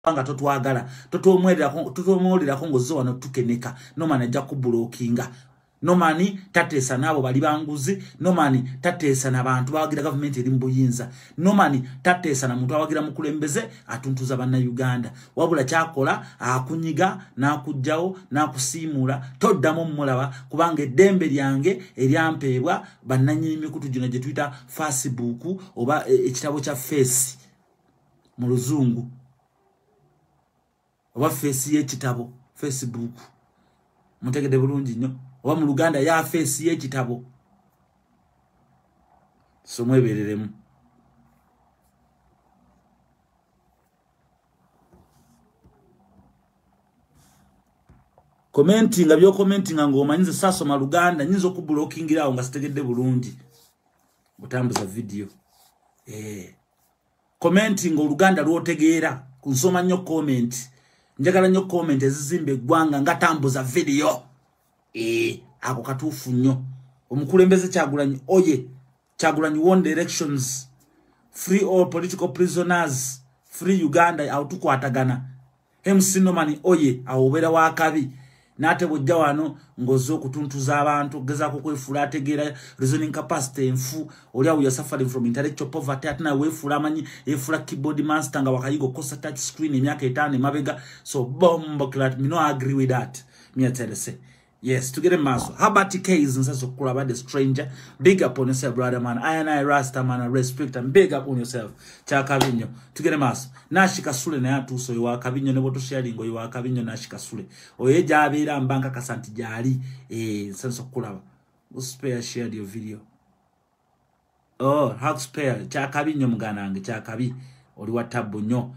panga totwagala totomwolera kongo zo wano tukeneka no man ajja kubulookinga no man tatesa nabo bali banguzi no man tatesa nabantu bawagira government eri mbuyinza no man tatesa na muntu awagira mukulembeze atuntuza banna Uganda wabula kyakola akunyiga nakujjawo nakusimula toddamu mulaba kubanga eddembe lyange eryampeebwa bannanyini mikutu gino gye Twitter Facebook oba ekitabo kya Face mu luzungu oba Face y'ekitabo Facebook mutegede bulungi nnyo oba mu Luganda ya Face y'ekitabo somwebereremu commenting abyo commenting ngo omanyize sasoma Luganda nyinzo ku blockingira awo nga sitegedde bulungi butambuza video commenting Oluganda lwotegeera kunsoma nnyo comment njagala nnyo comment ezizimbe gwanga nga tambuza video ako katuufu nnyo omukulembeze Kyagulanyi oye Kyagulanyi won the elections free all political prisoners free Uganda autukwatagana MC Nomani oye awobera wakabi nate bujja wano ngozo okutuntuza abantu gezaako kwefula ategeera reasoning capacity enfu oli awo suffering from intellectual poverty atina wefula amanyi efula keyboard master nga wakayigo kosa touch screen emyaka 5 mabega so bombo clat me no agree with that me tell say yes to get a maso how about the case and says okula about the stranger big up on yourself brother man I rasta man respect and big up on yourself Kyakabinyo to get a maso nashika sule na yatu so yowa kabinyo nebo to sharing yowa kabinyo nashika sule oye jabira mbanka kasanti jali sense okula spare share your video how spare Kyakabinyo mganange Kyakabi oli watabu nyo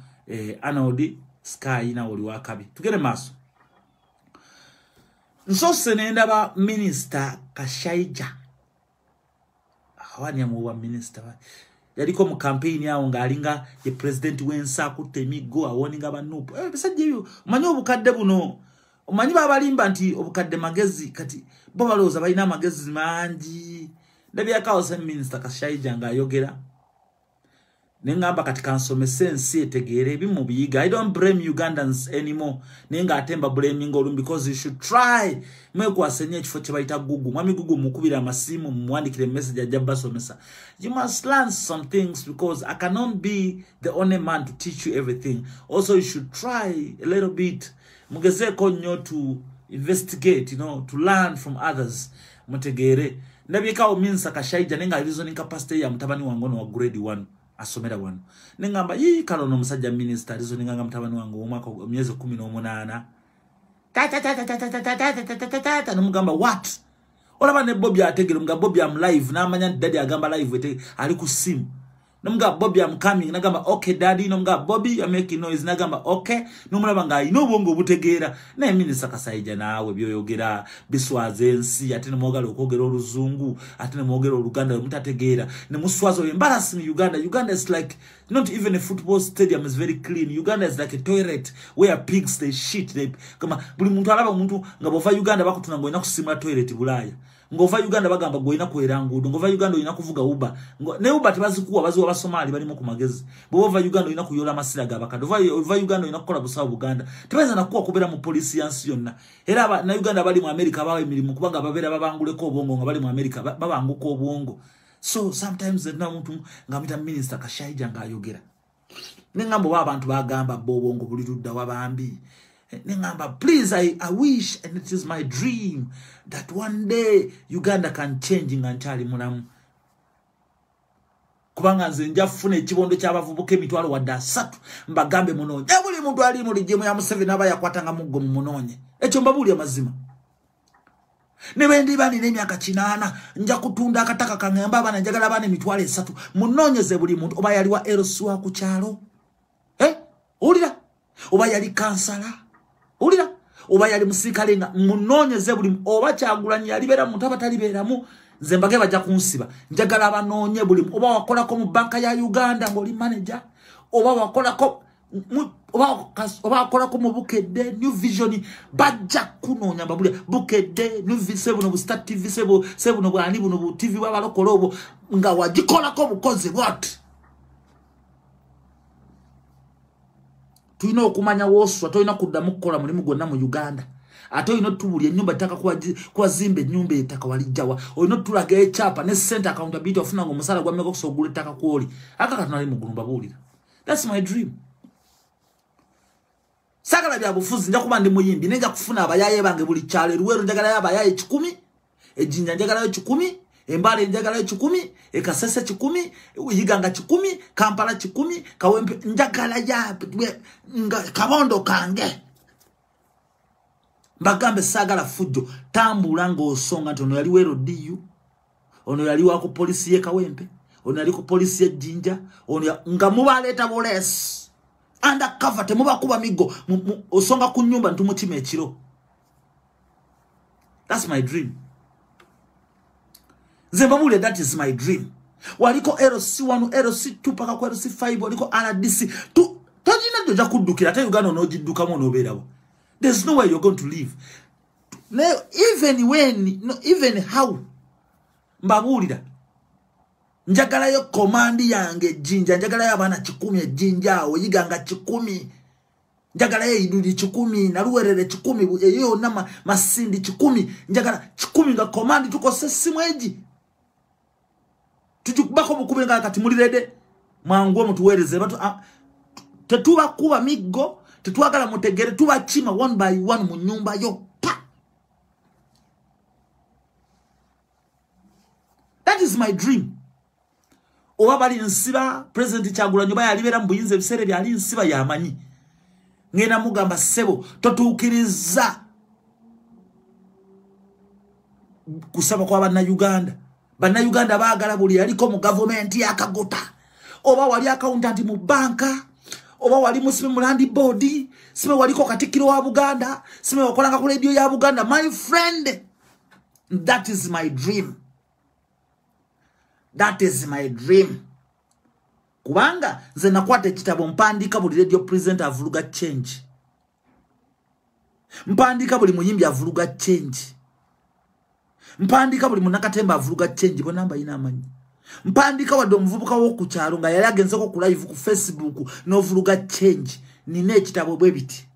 anodi sky na oli wakabi to get a maso nso senenda ba minister Kashaija awani amuwa minister yaliko mu campaign yawo ngalinga ye president wensa kutemigo awoninga banupo bisaje yo manyi obukadde buno manyi babalimba nti obukadde magezi kati bo baloza balina magezi manji ndabya kawo minister Kashaija ngayogera nengamba katika nsomese ensi etegeere bimu biyiga I don't blame Ugandans anymore nenga atemba blaming olum because you should try mwekwasenye ekifo kye bayita Google mwami Google mukubira amasimu muwandikire message ajja basomesa you must learn some things because I cannot be the only man to teach you everything also you should try a little bit mugezeko nnyo to investigate to learn from others mutegeere ndabika Minsa Kashaija nenga reasoning capacity ya mtabani wangono wa grade 1 asomera wano nengamba yi kalono musajja minister lizo ninganga mtabani wangu omwaka myezi 18 nomugamba what olaba ne Bobby ategere mga Bobby am live na amanya daddy agamba live ete ali ku simu nomugamba Bobby am coming nagamba okay daddy nomugamba Bobby you making noise nagamba okay nomulaba nga ino bongo butegeera na minister Kashaija naawe byoyogera biswaze ensi ate nemwogala okwogera oluzungu ate nemwogera Oluganda mutategeera ne muswazo embarrassing Uganda is like not even a football stadium is very clean Uganda is like a toilet where pigs they shit they kama buli muntu alaba muntu nga bova Uganda bakutuna ngoina kusimula toilet bulaya ngova Uganda bagamba goina kwera ngudo ngova Uganda ina kuvuga uba ne uba tibazikuwa baziwa basomali balimo ku magezi bova Uganda ina kuyola masira gabakado ova Uganda ina kukola busawo Buganda tibeza nakuwa kubera mu police yansi yonna era na Uganda bali mu America bawe emirimu kubanga babera babanguleko obwongo nga bali mu America babanguko obwongo so sometimes na muntu ngamita minister Kashaija ngayogera ningambo babantu bagamba bobongo buli tudda wabambi ningamba please I wish and it is my dream that one day Uganda can change nganchali mulamu kubanga nze njafuna ekibondo ky'abavubuka emitwalo wadde 3 mbagambe munonye buli muntu ali mu lijimu ya Museveni aba yakwatanga muggo mu munonye ekyo mbabuli amazima nebendi bani n'emyaka 8 nja kutunda akataka kangamba abana njagala abana emitwalo 3 munonyeze buli muntu oba yali wa Elsua ku kyalo ulira oba yali kansala ulira oba yali musikale nga munonyeze buli oba Kyagulanyi yalibera muntu abataliberamu nze mbage bajja kunsiba njagala abanonye buli oba wakolako mu banka ya Uganda ngoli manager oba wakolako oba wakolako mu Bukedde New Vision bajja kunonya babuli Bukedde New Vision bu Star TV sebo no bwani buno bu TV babalokola obo nga wajikolako bukozi what Tulina okumanya woswa toyina kuddamu kukola mulimu gwonna mu Uganda. Ate oyina otubulya ennyumba ettaka kwa zimbe ennyumba ettaka walijjawa. Oyina otulaga ekyapa ne center accountability ofuna ngo omusala gwa mmeka okusogula ettaka kwoli. Akakati nali mu gulumba buulira. That's my dream. Sagala bya bufuzi nja kuba ndi muyimbi nenja kufuna abayaye bange buli kyalo Luweero njagala abayaye 10, Ejjinja njagala 10, Embale njagala 10, Kasese 10, Yiganga 10, Kampala 10, Kawempe njagala ya Kabondo kange. Bagambe sagala fujjo tambula ng'osonga nti ono yali Luweero DU, ono yali wako polisi ye Kawempe, ono yali ku polisi ye Jjinja, ono nga mubaleeta bolesi. Undercover temuba kuba migo osonga ku nyumba ntumutima ekiro. That's my dream. Zimbabwe, that is my dream. Waliko LC1, LC2 paka ku LC5, waliko RDC. Tojina doja kudukira ate Uganda no jiduka mo no berawo. There's no way you're going to live. Now, even how mbabulira njagala yo komandi yange Jjinja, njagala yo abana 10 Jjinja awo Yiganga 10, njagala yo Idudi 10 na Luwerere 10 eyo na Masindi 10, njagala 10 nga komandi tukose simweji tujukubako bukubenga kati mulirede mwangu mutuwereze batu tetuba kuba migo tetwagala mutegere tuba chima one by one mu nyumba yo pa. That is my dream. Obabali nsiba President Kyagulanyi Oba yalibera mbuyinze ebisere byali nsiba yamanyi ngena mugamba sebo totuukiriza kusaba kwa Bannayuganda. Bannayuganda baagala buli yaliko mu government yakagota, oba wali accountant mu banka, oba wali musibe mu land board, sibe waliko katikiro wa Buganda, sibe wakolanga ku radio ya Buganda. My friend, that is my dream. That is my dream. Kubanga nze nakwata ekitabo mpandika buli radio presenter avuluga change. Mpandika buli muyimbi avuluga change. Mpandika buli munakatemba avuluga change bo namba ina amanyi. Mpandika wadde omuvubuka w'oku kyalo nga yali agenzeko ku live ku Facebook n'ovuluga change. Nina ekitabo bwe biti.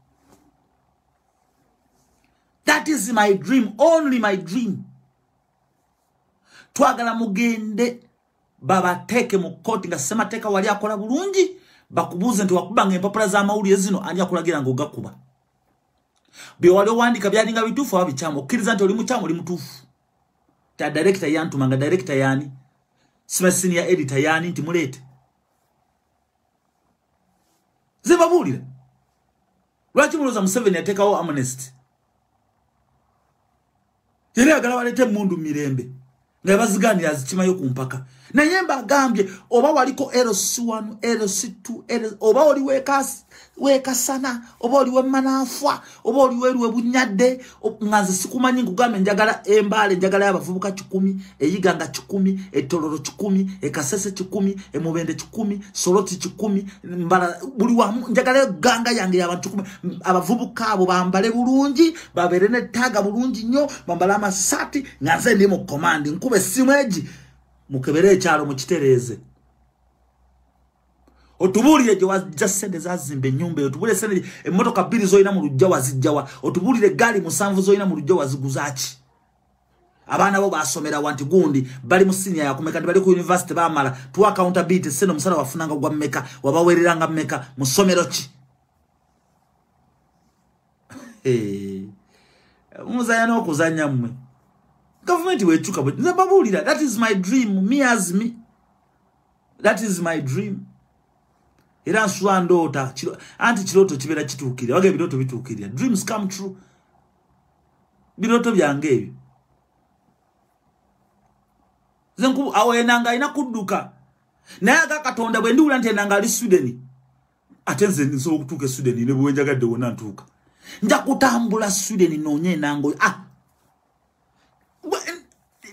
That is my dream, only my dream. Twagala mugende baba teke mu koti nga sema teka wali akola bulungi bakubuze nti wakubanga empapula za mawulire zino ani akulagira ngo gakuba. Byo wali wandika byalinga bitufu abichamo okkiriza nti oli muchamo oli mutufu. Ta director yantu manga director yani sima senior editor yani nti mulete zibabulira lwaki muloza Museveni yatekawo amnesty yali agala walete mundu mirembe nga baziganira azikimayo ku mpaka naye mbagambye oba waliko LC1 LC2 oba oli wekasana oba oli wemanafwa oba oli weruwe bunyadde ngaze sikumanyi ngugambe njagala Embale njagala abavubuka 10 Eyiganga 10 Etoloro 10 Ekasese 10 Emubende 10 Soloti 10 mbala buli wamu njagala ganga yange y'abantu 10 abavubuka abo bambale bulungi babere ne taga bulungi nnyo bambala amasati ngaze ndi mu command nkube simweji mukebere ekyalo mukitereze otubulire je wajja sente zazimbe nyumba otubulire sente emotoka 2 zoyina mu lujja wazijjawa otubulire gali 7 zoyina mu lujja waziguzaaki abana bo basomera wanti gundi bali mu senior yakumeka bali ku university bamala tu accountability seno musala wafunanga gwa mmeka wabawereranga mmeka musomero ki muzayana okuzanya mmwe government wechuka but nzababulira. That is my dream, me as me. That is my dream. Era nswa ndota anti kiroto kibera kituukire wage biroto bituukire. Dreams come true. Biroto byange ebyo zenku awenanga ina kudduka naye aga Katonda bwe ndiwula nti enanga ali Sweden atenze nso okutuuka Sweden ne bwenjagadde wona ntuuka nja kutambula Sweden nonye nango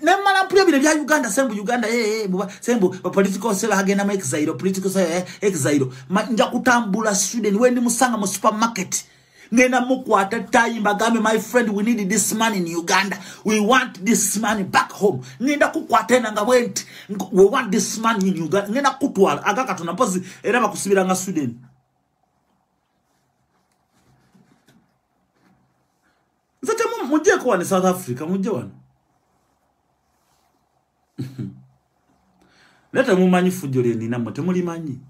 nemala mpulira bino bya Uganda sembu Uganda sembu political sela agenda make zairo political sela exile nja kutambula Sweden wendi musanga mu supermarket ngena mukwata tayimba gambe my friend we need this money in Uganda, we want this money back home ngenda kukwata nanga went we want this money in Uganda ngena kutwala agaka tunapozi era bakusibira nga Sweden muje ko wane South Africa muje wano leta mumanyi fujole nina mwe mulimanyi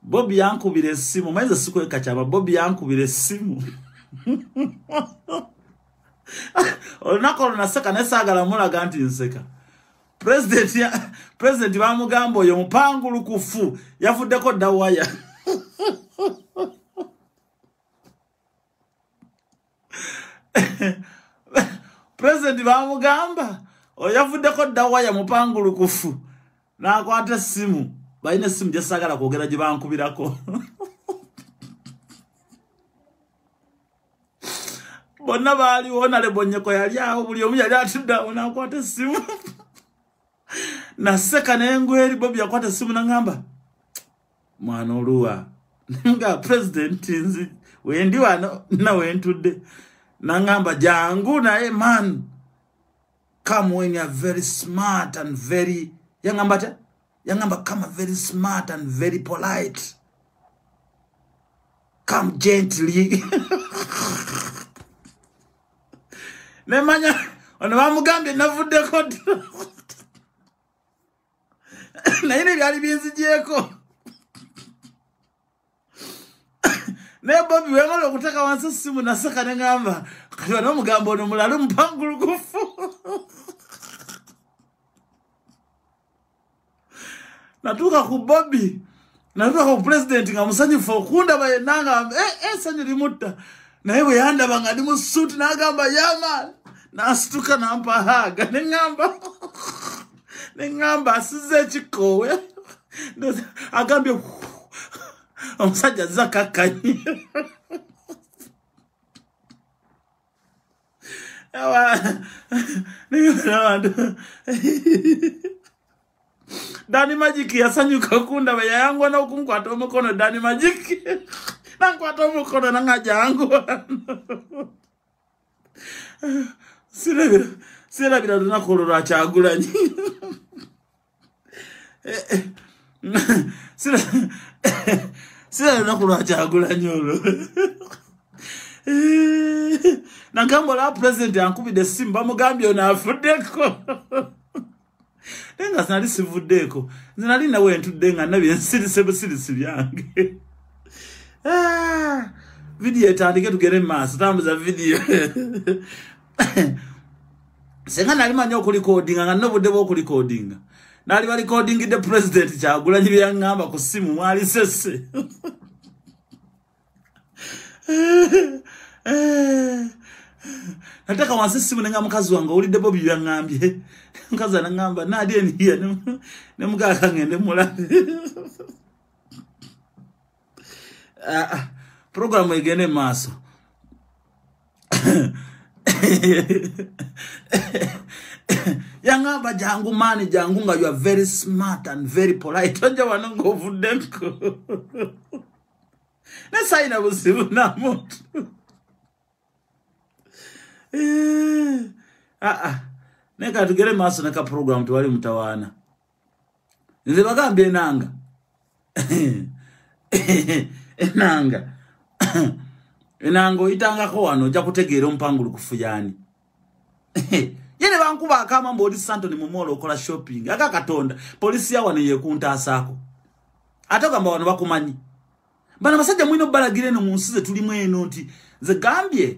Bobby yankubira simu maize siku ekachaba Bobby yankubira simu Olunako lunaseka nesagala mulaga nti nseka President bamugamba oyo mupangulu kufu yavuddeko dawaya President bamugamba oyo yavuddeko dawaya mupangulu kufu nakwata simu bayine simu jesagala kwogera gye bankubirako bonna bali wona le bonyeko yali awo buli omu yali atudda nakwata simu naseka n'engweri Bobby yakwata simu nangamba mwana oluwa nga president nzi wendi wano na wentudde nangamba jangu naye man come when you are very smart and very yangamba come very smart and very polite come gently nemanya ono bamugambye navuddeko naye byali binzigyeko ne Bobby wemala okuteka wansi simu naseka nengamba kati wano omugambo ono mulalu mpangulu kufu natuka ku Bobby natuka ku president nga musanyufu okundaba yenanga sanyu limutta naye bwe yandaba nga ndi mu suit nagamba yaman nasituka nampa haga nengamba asize ekikowe agambye omusajja zakakkanyi Danny Magic yasanyuka kundaba yayangwa n'okunkwata omukono Danny Magic nankwata omukono nangajangu sirabira lunaku olwo lwakyagulanyi sirabira lunaku lwakyagulanyi olwo nagamba olwa president ankubidde essimu bamugambye ono afuddeko nenga sinali sivuddeko nze nali nawe ntudde nga nabye nsirise busirisi byange video etandike tugere maaso tambuza video senga nali manyi okulikodinga nga nobudde bw'okulikodinga nali balikodingidde president Kyagulanyi bye yaŋŋamba ku ssimu mwali sese nataka wansi simu nenga mukazi wange olidde Bobby byaŋŋambye mukazi anaŋŋamba nadi eniya ne mugaka ngende mulabe programu egende maaso yangamba jangu mani jangu nga you are very smart and very polite onja wano ngovuddeko nesaina buzibu namuntu neka tugere maaso neka programu tuwali mutawaana nze bagambye enanga enanga oyitangako wano ojja kutegeera omupangulu kufuyani yene bankuba akama mbodi Santoni mumolo okola shopping aka Katonda polisi ya wane yekuntaasako atogamba wano bakumanyi bana basajja mwino balagire no munsize tulimu eno nti ze gambye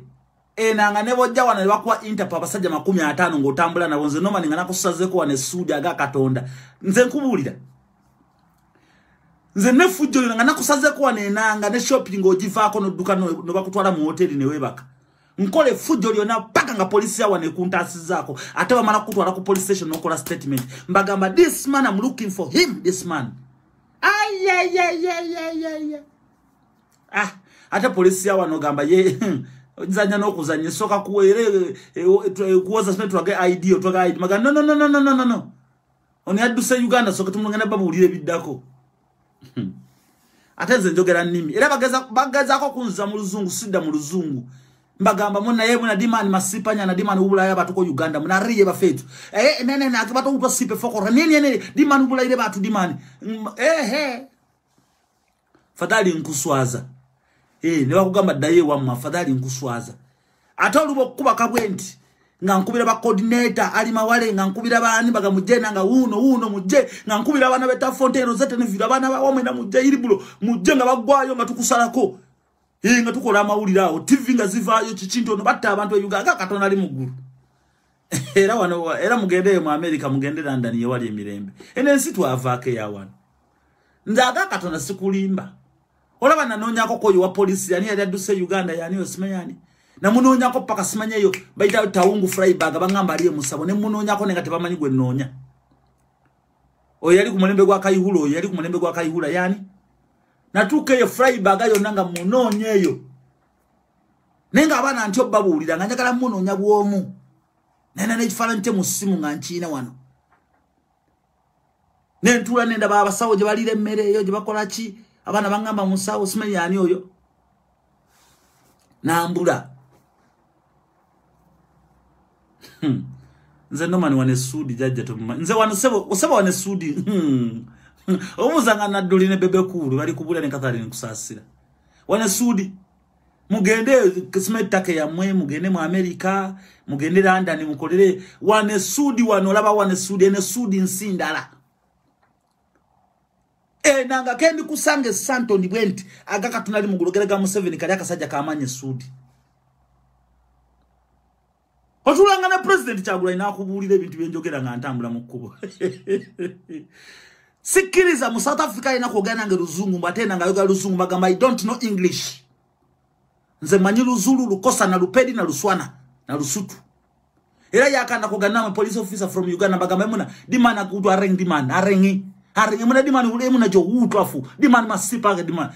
enanga nebo jja wana bakwa interpa basajja 50 ngotambula na bonze noma ninga nakusazeko wane sudi aga Katonda nze nkubulira nze nefujo nga nakusazeko wane enanga ne shopping ojivaako no duka no bakutwala mu hotel ne webaka nkole fujo lyona paka nga polisi yawane kuntaasizako ate bamala kutwala ku police station nokola statement mbagamba this man I'm looking for him this man ate polisi yawane ogamba ye nzanya n'okuzanya soka kuwere kuwoza sime twage ID otwaga ID maga no oni aduse Uganda soka tumungana babulire biddako ate nze njogera nnimi era bagazako kunza mu luzungu sidda mu luzungu mbagamba muna ye muna dimani masipanya na dimani ubula ya batu ko Uganda muna riye bafetu nene akibato utwa sipe foko nene dimani ubula ile batu dimani fadhali nkuswaza ne bakugamba daye wamma fadhali nkuswaza ate oluba okukuba kabwenti nga nkubira ba coordinator ali mawale nga nkubira baani baga mujena nga uno mujje nga nkubira abana beta Fontaine zete ne vira abana bawome na mujje iribulo mujje nga bagwayo nga tukusalako nga tukola amawulira awo TV nga zivaayo kikinto no batta abantu Uganda Katonda ali muguru era wano era mugende mu America mugende London ye wali emirembe enensi twavaake ya wano ndaga Katonda sikulimba olaba nanonyako koyo wa police yani yali aduse Uganda yani osimanyani na munonyako paka simanyeyo baita taungu Freiburg bangamba aliye musabo ne munonyako nenga tebamanyi gwe nonya o yali kumulembe gwa Kayihula yali kumulembe gwa Kayihula yani natuke yo Freiburg ayo nanga munonyeyo nenga abana antyo babulira nga njagala munonya bwomu nena ne kifalante musimu nga nchina wano nentula nenda baba sawo je balire mmere yo je bakola ki abana bangamba musawo simanyi yani oyo nambula nze no mani wane sudi jajja to nze wane sebo wane sudi omuzanga naduli ne bebe kulu bali kubula ne Catherine kusasira wane sudi mugende kismetake ya mwe mugende mu America mugende London mukolere wane sudi wanolaba wane sudi ene sudi nsindala nanga kendi kusange santo ni bwenti agaka tunali mugulugerega mu 7 kali akasajja kamanye sudi otulanga na president Kyagulanyi nakubulira ebintu byenjogera nga ntambula mu kkubo sikiriza mu South Africa ina kugana nge luzungu mbatena nga yoga luzungu magamba I don't know English nze manyi luzulu lukosa na lupedi na luswana na lusutu era yakanda kugana mu police officer from Uganda bagamba muna dimana kudu areng dimana arengi muna dimana ule muna jo utwafu dimana masipa ga dimana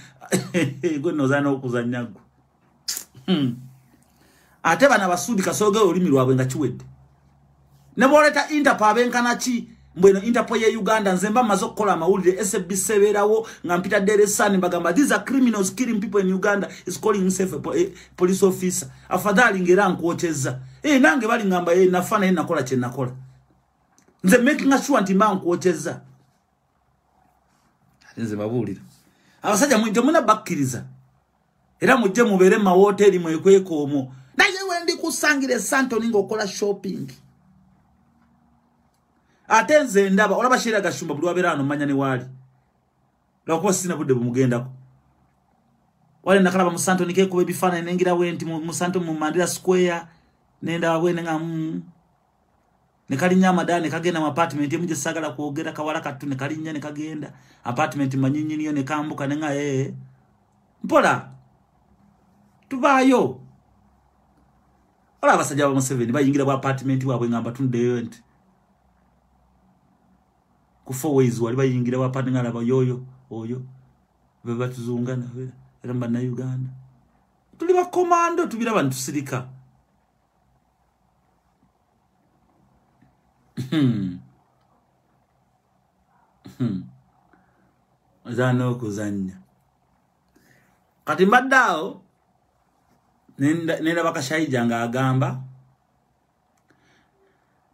gono zana okuzanyago ate bana basudi kasoge olimi lwabwe nga kiwedde ne boleta Interpol abenkana ki mbweno Interpol ye Uganda nzemba mazo kola amawulire SBC berawo nga mpita Deresani bagamba these are criminals killing people in Uganda is calling himself a police officer afadhali ngera nkuocheza nange bali ngamba nafana nakola kye nakola nze making sure nti mba nkuocheza nze babulira abasajja mwite muna bakkiriza era mujje mubere ma hoteli mwekweko omo naye wendi kusangire santo ningo kola shopping atenze ndaba olaba shira gashumba buli waberano manya ne wali lako sina budde bumugendako wale nakalaba mu santo nike ko bifana nengira wenti mu santo mu Mandela Square nenda wene nga ne kalinya madane kagenda mu apartment yemuje sagala kuogera kawala katu ne kalinya ne kagenda apartment manyinyi niyo ne kambuka nenga mpola tubayo ola basajja ba 7 bayingira kwa apartment wabwe ngamba tundeyo enti ku 4 ways wali bayingira kwa apartment ngala bayoyo oyo beba tuzungana ramba na Uganda tuli ba commando tubira bantu sirika Zano kuzanya kati mbadao nenda bakashayija nga agamba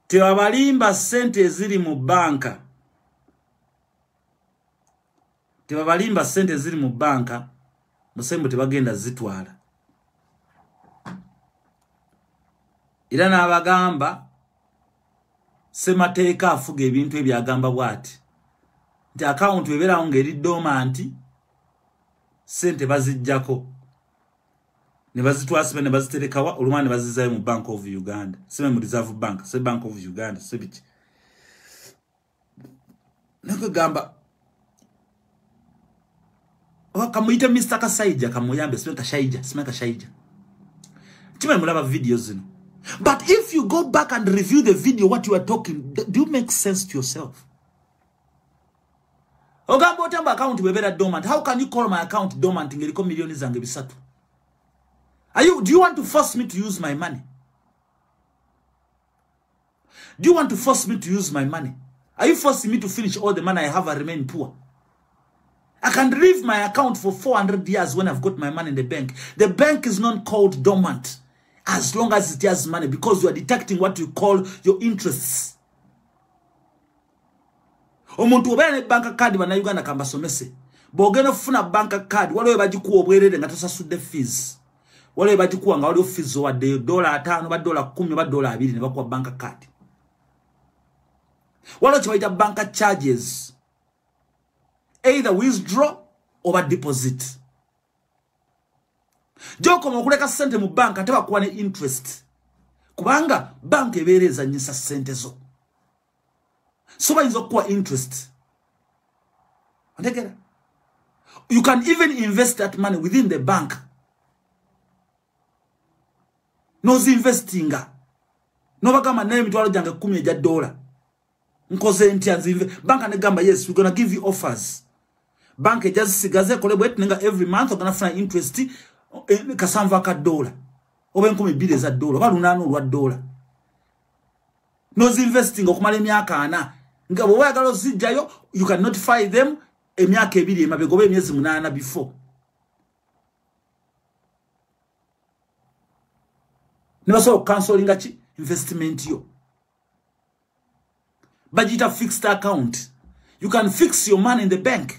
tebabalimba sente ziri mu banka tebabalimba sente ziri mu banka musembo tebagenda zitwala ira n'abagamba semateeka afuga ebintu ebyagamba bwati nti account eberawo ngeri dormant sente bazijjako ne bazitwala sebe ne baziterekawa olumane bazizayo mu Bank of Uganda sebe mu Reserve Bank sebe Bank of Uganda sebiki nako gamba wakamuyita Mr. Kasayija kamuyambe sebe Kashayija chime mulaba videos zino. But if you go back and review the video, what you are talking, do you make sense to yourself? Ogambo tamba account webera dormant. How can you call my account dormant? Ngeliko milioni zange bisatu. Do you want to force me to use my money? Do you want to force me to use my money? Are you forcing me to finish all the money I have and remain poor? I can leave my account for 400 years when I've got my money in the bank. The bank is not called dormant as long as it has money because you are detecting what you call your interests. Omuntu obera ne bank card bana Uganda kamba somese. Bogeno funa bank card waliwe bagikuwa obwerere nga tosasudde fees. wale bajikuwa nga wali office wa $5 ba $10 ba $2 ne bakuwa bank card wale chibaita bank charges either withdraw or deposit joko mokuleka sente mu bank ataba kuwa ne interest kubanga bank ebereza nyisa sente zo so bayinza kuwa interest andegera you can even invest that money within the bank nozi investinga no bagamba naye mitwalo jange $10 nkoze ntyanzi bank anegamba yes we're gonna give you offers bank just sigaze kolebwet nenga every month ogana funa interest kasanva ka $1 oba $2 za $1 oba $8 nozi investing okumala emyaka 4 nga bo wayagala zijjayo you can notify them emyaka 2 emabega oba emyezi 8 before nibaso cancelinga chi investment yo budget a fixed account you can fix your money in the bank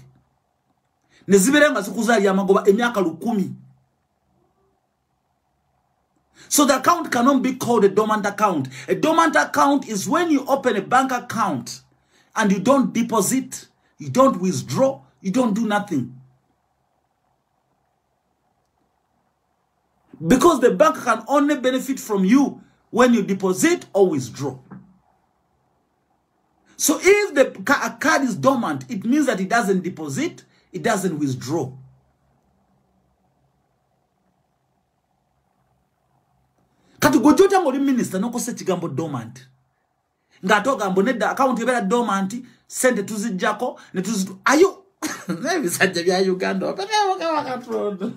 neziberenga zikuzali amagoba emyaka 10 so the account cannot be called a dormant account. A dormant account is when you open a bank account and you don't deposit, you don't withdraw, you don't do nothing. Because the bank can only benefit from you when you deposit or withdraw. So if a card is dormant, it means that it doesn't deposit, it doesn't withdraw. Kati gojota ngoli minister noko se chigambo dormant. Ngato gambo nedda account ebera dormant sente tuzijjako ne tuzitu ayo nebi sajja bya Uganda wakatrondo.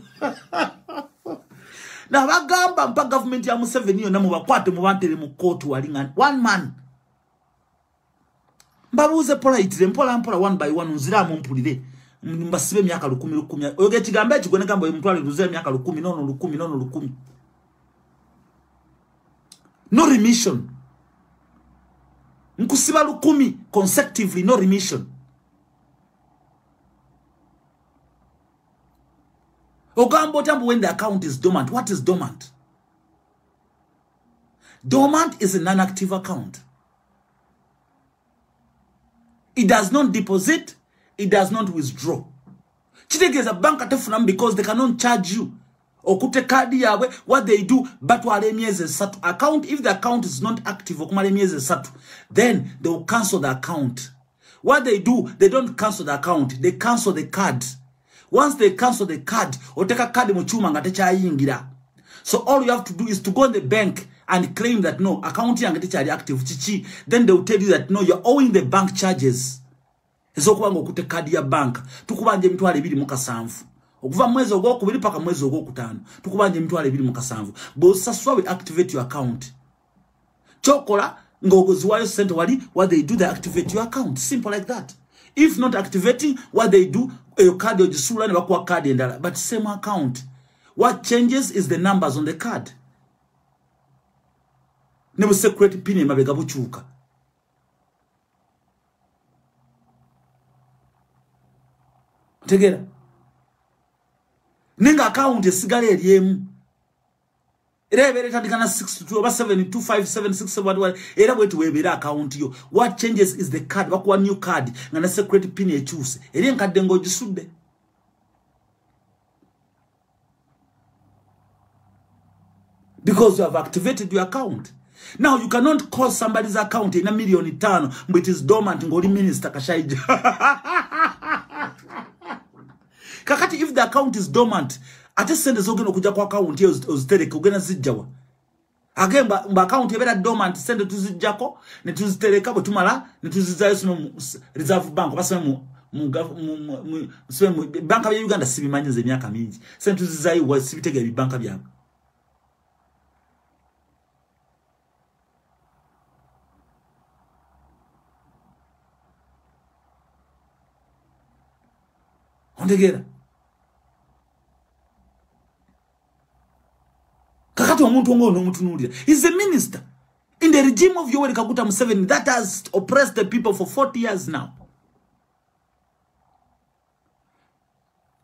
Na bagamba mpa government ya Museveni yo namu bakwate mu bantere mu court walinga one man. Mbabuze polite mpola one by one nzira mu mpulire. Mbasibe myaka 10 oyoge kigambe kigone gambo mutwale luze myaka 10 nono 10. No remission. Nkusiba 10 consecutively, no remission. Ogambo tambu when the account is dormant. What is dormant? Dormant is a non-active account. It does not deposit. It does not withdraw. Chitegeza bank atefuna because they cannot charge you. Okute kadi yawe, what they do, batwale mieze satu. Account, if the account is not active, okumale mieze satu, then they will cancel the account. What they do, they don't cancel the account, they cancel the card. Once they cancel the card, oteka kadi muchuma ngatecha yingira. So all you have to do is to go in the bank and claim that no, account yangatecha active, chichi. Then they will tell you that no, you're owing the bank charges. Ezokubango okute kadi ya bank. Tukubanje mitwale 2 okuva mwezi ogwokubiri paka mwezi ogwokutaano tukubanje mitwale 2 bosaswa we activate your account chokola ngogozi wayo sente wali what they do they activate your account simple like that. If not activating, what they do your card ojisula ne bakwa card endala but same account. What changes is the numbers on the card. Never secret pin mabega buchuka. Tegera Ninga account esigale eryemu. Era ebere tandikana 622 oba 7257671 era bwetu webera account yo. What changes is the card bakuwa new card ngana secret pin ekyuse. Eri enkadde ng'ogisudde. Because you have activated your account. Now you cannot call somebody's account in $1,500,000 but it is dormant ngoli minister kashaija. Kakati if the account is dormant, ate sende zogeno kuja kwa account ye ozitereke ogena zijjawa. Agemba mba account ebera dormant sende tuzijjako ne tuzitereka botumala ne tuzizayo sino reserve bank basema mu banka ya Uganda sibimanyize emyaka mingi. Sende tuzizayo wasibitega ebibanka byabo. Ondegera kakati omuntu ngono omutunulira is a minister in the regime of Yoweri Kaguta Museveni that has oppressed the people for 40 years now.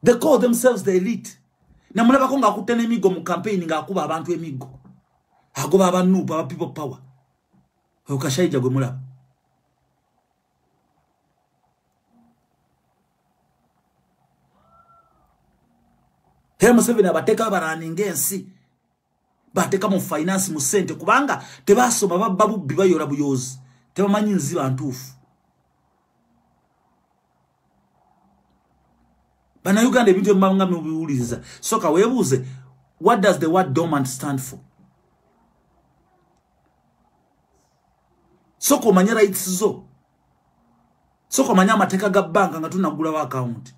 They call themselves the elite. Namulaba ko ngakutte n'emigo mu campaign ng'akuba abantu emigo. Agoba abanupa aba people power. Okashayija gwe mulaba. Museveni abateka baraninga ensi. Bateka mu finance mu sente kubanga tebasoma babba bubbi bayola buyozi. Tebamanyi nziba ntuufu. Bana Uganda ebintu mbanga mu biwuliza. Soka webuze, what does the word dormant stand for? Soko manya rights zo. Soko manya mateka ga bank nga tunagula wa account.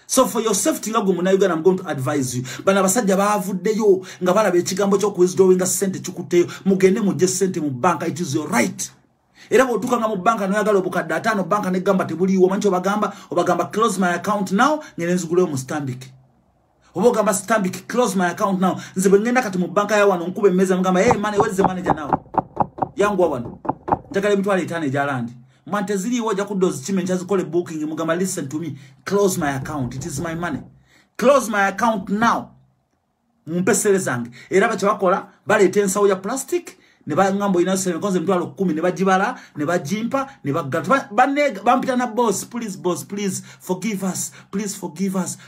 So for your safety lago muna Uganda, I'm going to advise you. Bana basajja bavuddeyo nga balabe ekigambo kyo withdrawing sente chikuteyo mugende mujje sente mu banka. It is your right. Era botuka nga mu banka no yagala obukadde 5 banka ne gamba tebuliwo mancho obagamba close my account now ngene nziguleyo mu Stanbic. Obogamba Stanbic close my account now. Nze bengenda kati mu banka ya wano nkube meza ngamba hey man, where is the manager now? Yangu wano. Ntakale mitwale 5 ejalandi. Mwante zili woja kudozi chime nchazi kole booking mugamba listen to me, close my account, it is my money. Close my account now. Mpesele zange. Era bacha wakola bale tensa ya plastic ne ba ngambo inaseme konze mtwalo 10 ne bajibala ne bajimpa ne bagata banega bampita na boss, please forgive us, please forgive us.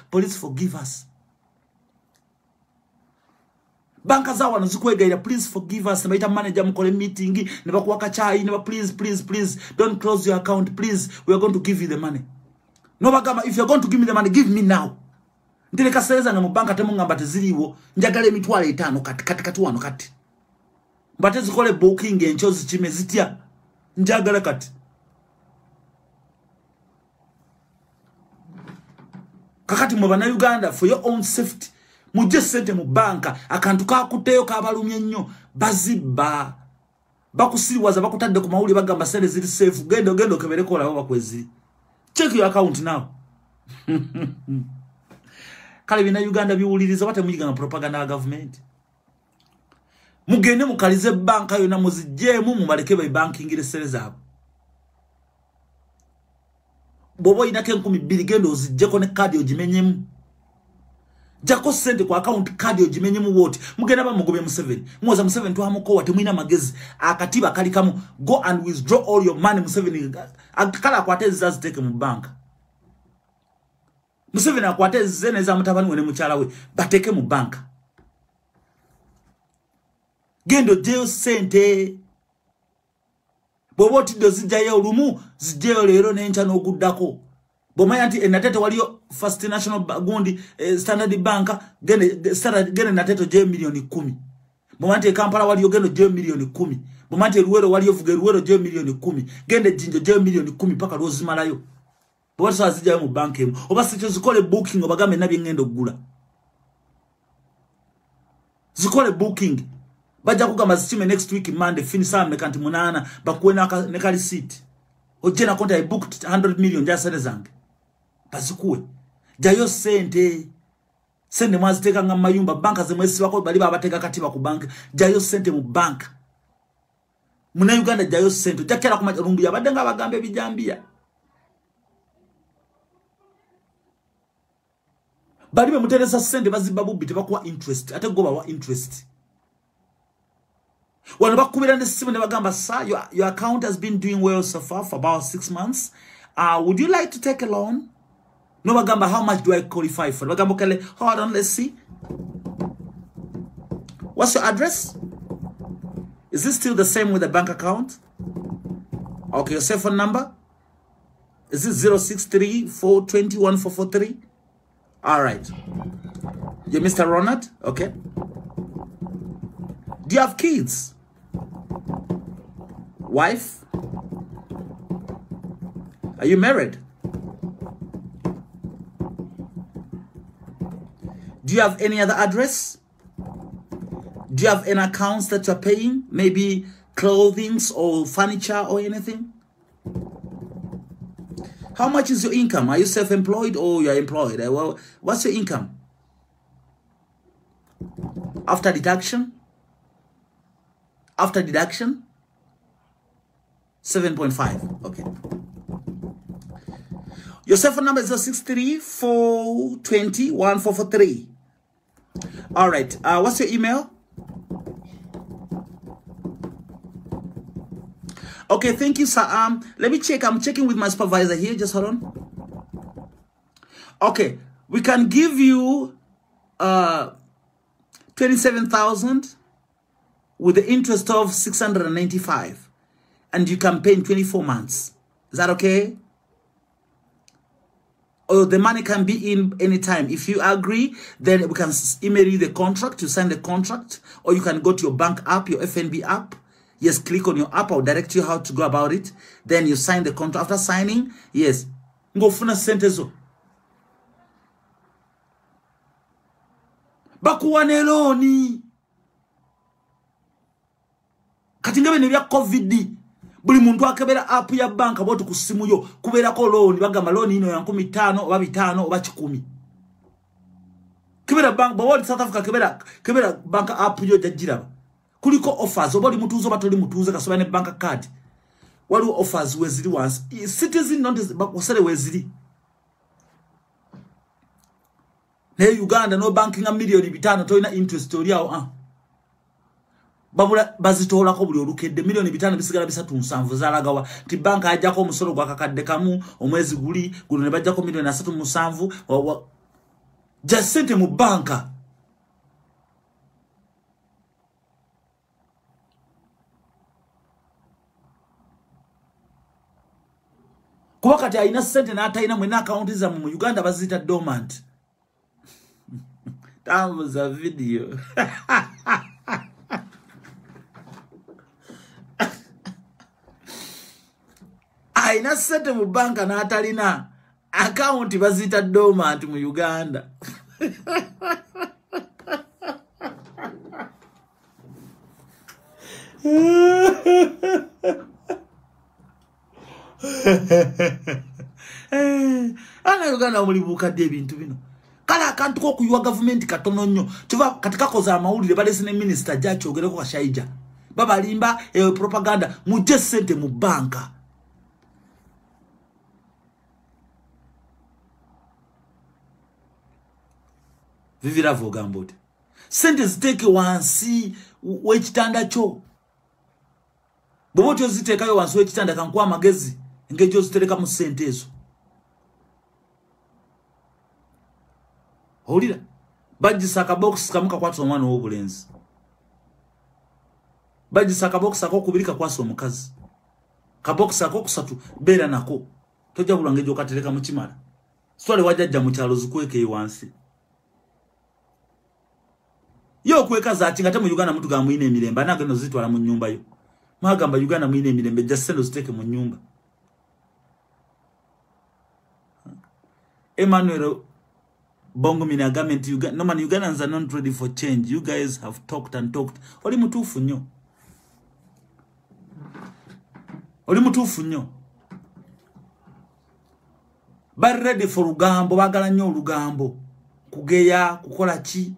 Banka za wano zikwegaira please forgive us. Nebaita manager mukole meeting ne bakuwaka chai ne ba please don't close your account, please, we are going to give you the money. No bagamba if you are going to give me the money, give me now. Ndile kaseleza nga mu banka temu ngamba teziliwo njagale mitwale 5 kati wano kati. Mbate zikole booking enchozi chime zitia njagala kati. Kakati mu bana Uganda for your own safety. Mujje sente mu banka akantu kakuteyo kabalumye nnyo bazibba bakusiriwaza bakutadde ku mawuli bagamba sente ziri safe gendo kebereko labo bakwezi. Check your account now. Kale bina Uganda biwuliriza bate muyiga na propaganda ya government. Mugende mukalize banka yona muzijemu mu baleke by banking ile sele zabo. Bobo inake 12 gendo ozijeko ne card ojimenyemu. Jako sente kwa account card ojimenyemu wote. Mugenda ba mugobe Museveni. Mwoza Museveni tu hamuko wate mwina magezi. Akatiba kali kamu go and withdraw all your money Museveni. Akala kwatezi zazi teke mu banka. Museveni akwatezi zene za mutabani wene mchalawe bateke mu banka. Gendo deo sente. Boboti do zijayo lumu zijayo lero nencha no guddako. Bomayanti enatete waliyo First National Gundi Standard Bank gene nateto je milioni 10. Bomayanti Kampala waliyo gendo je milioni 10. Bomayanti Luwero waliyo Ruwero je milioni 10. Gende Jinjo je milioni 10 paka rozimalayo. Bobati so zijayo mu bank emu. Obasicho zikole booking obagambe nabye ngendo gula. Zikole booking. Baja kugamba zichime next week Monday finisa mekanti munana bakuwe ne kali seat. Ojena konta I booked 100 million jasere zange. Bazikuwe. Jayo sente. Sente mwaziteka nga mayumba banka zemwesi wako bali babateka katiba ku bank. Jayo sente mu bank. Muna Uganda jayo sente. Jakera kuma rumbiya badenga bagambe bijambia. Bali be muteresa sente bazibabu biti bakuwa interest. Ate goba wa interest. When bakubira ne simu ne bagamba sir, your account has been doing well so far for about 6 months. Would you like to take a loan? No bagamba, how much do I qualify for? Bagamba kale, hold on, let's see. What's your address? Is this still the same with the bank account? Okay, your cell phone number? Is this 063-420-1443? All right. You're Mr. Ronald? Okay. Do you have kids? Wife? Are you married? Do you have any other address? Do you have any accounts that you're paying? Maybe clothing or furniture or anything? How much is your income? Are you self-employed or you're employed? Well, what's your income? After deduction? After deduction? 7.5. Okay. Your cell phone number is 063-420-1443. All right. What's your email? Okay, thank you, sir. Let me check. I'm checking with my supervisor here. Just hold on. Okay, we can give you 27,000 with the interest of 695, and you can pay in 24 months. Is that okay? Or the money can be in anytime. If you agree, then we can email you the contract, you sign the contract, or you can go to your bank app, your FNB app. Yes, click on your app. I'll direct you how to go about it. Then you sign the contract. After signing, yes, go funa sentezo. Bakuwane loni. Katingabe nebya COVID. Buli muntu akebera app ya bank abotu kusimu yo kubera ko loan bagamba loan ino ya 15 oba 5 oba 10. Kebera bank bawali South Africa kebera bank app yo jajiraba. Kuliko offers obali mutuzo batoli mutuzo kasoba ne bank card. Wali offers wezili once citizen not bakusale wezili. Ne Uganda no banking a million 5 toina interest oli awo babula bazitola ko buli olukedde milioni 5 bisigala bisatu nsanvu zalagawa ti banka ajako omusolo gwa kakadde kamu omwezi guli guno ne bajjako milioni 3 musanvu just sente mu banka kuba kati ayina sente n'atayina mwena account za mu Uganda bazita dormant. Tambuza video. Aina sente mu banka na atalina account bazita dormant mu Uganda. Ana Uganda mulibuka de bintu bino. Kala akantu ko kuywa government katono nnyo. Tuva katika koza amawulire balese ne minister jacho ogereko kashaija. Baba limba propaganda muje sente mu banka. Vivira vogambote. Sente ziteke wansi wechitanda cho. Bobocho ziteka yo wansi wechitanda kankuwa amagezi ngejo zitereka mu sente ezo. Holira baji saka box kamuka kwatso omwana w'obulenzi. Baji saka box ako kubirika kwaso omukazi. Ka box ako kusatu bera nako. Toja bulangejo katereka mu kimala. Swale wajajja mu kyalo zikweke wansi. Yo kweka za chingate mu Uganda mutu ga muine emirembe anageno zitwala mu nyumba yo. Mwagamba Uganda muine emirembe jasendo ziteke mu nyumba. Emmanuel Bongo mina government Uganda. No man, Ugandans are not ready for change. You guys have talked and talked. Oli mutufu nnyo. Oli mutufu nnyo. Bari ready for lugambo. Bagala nnyo lugambo. Kugeya, kukola chi.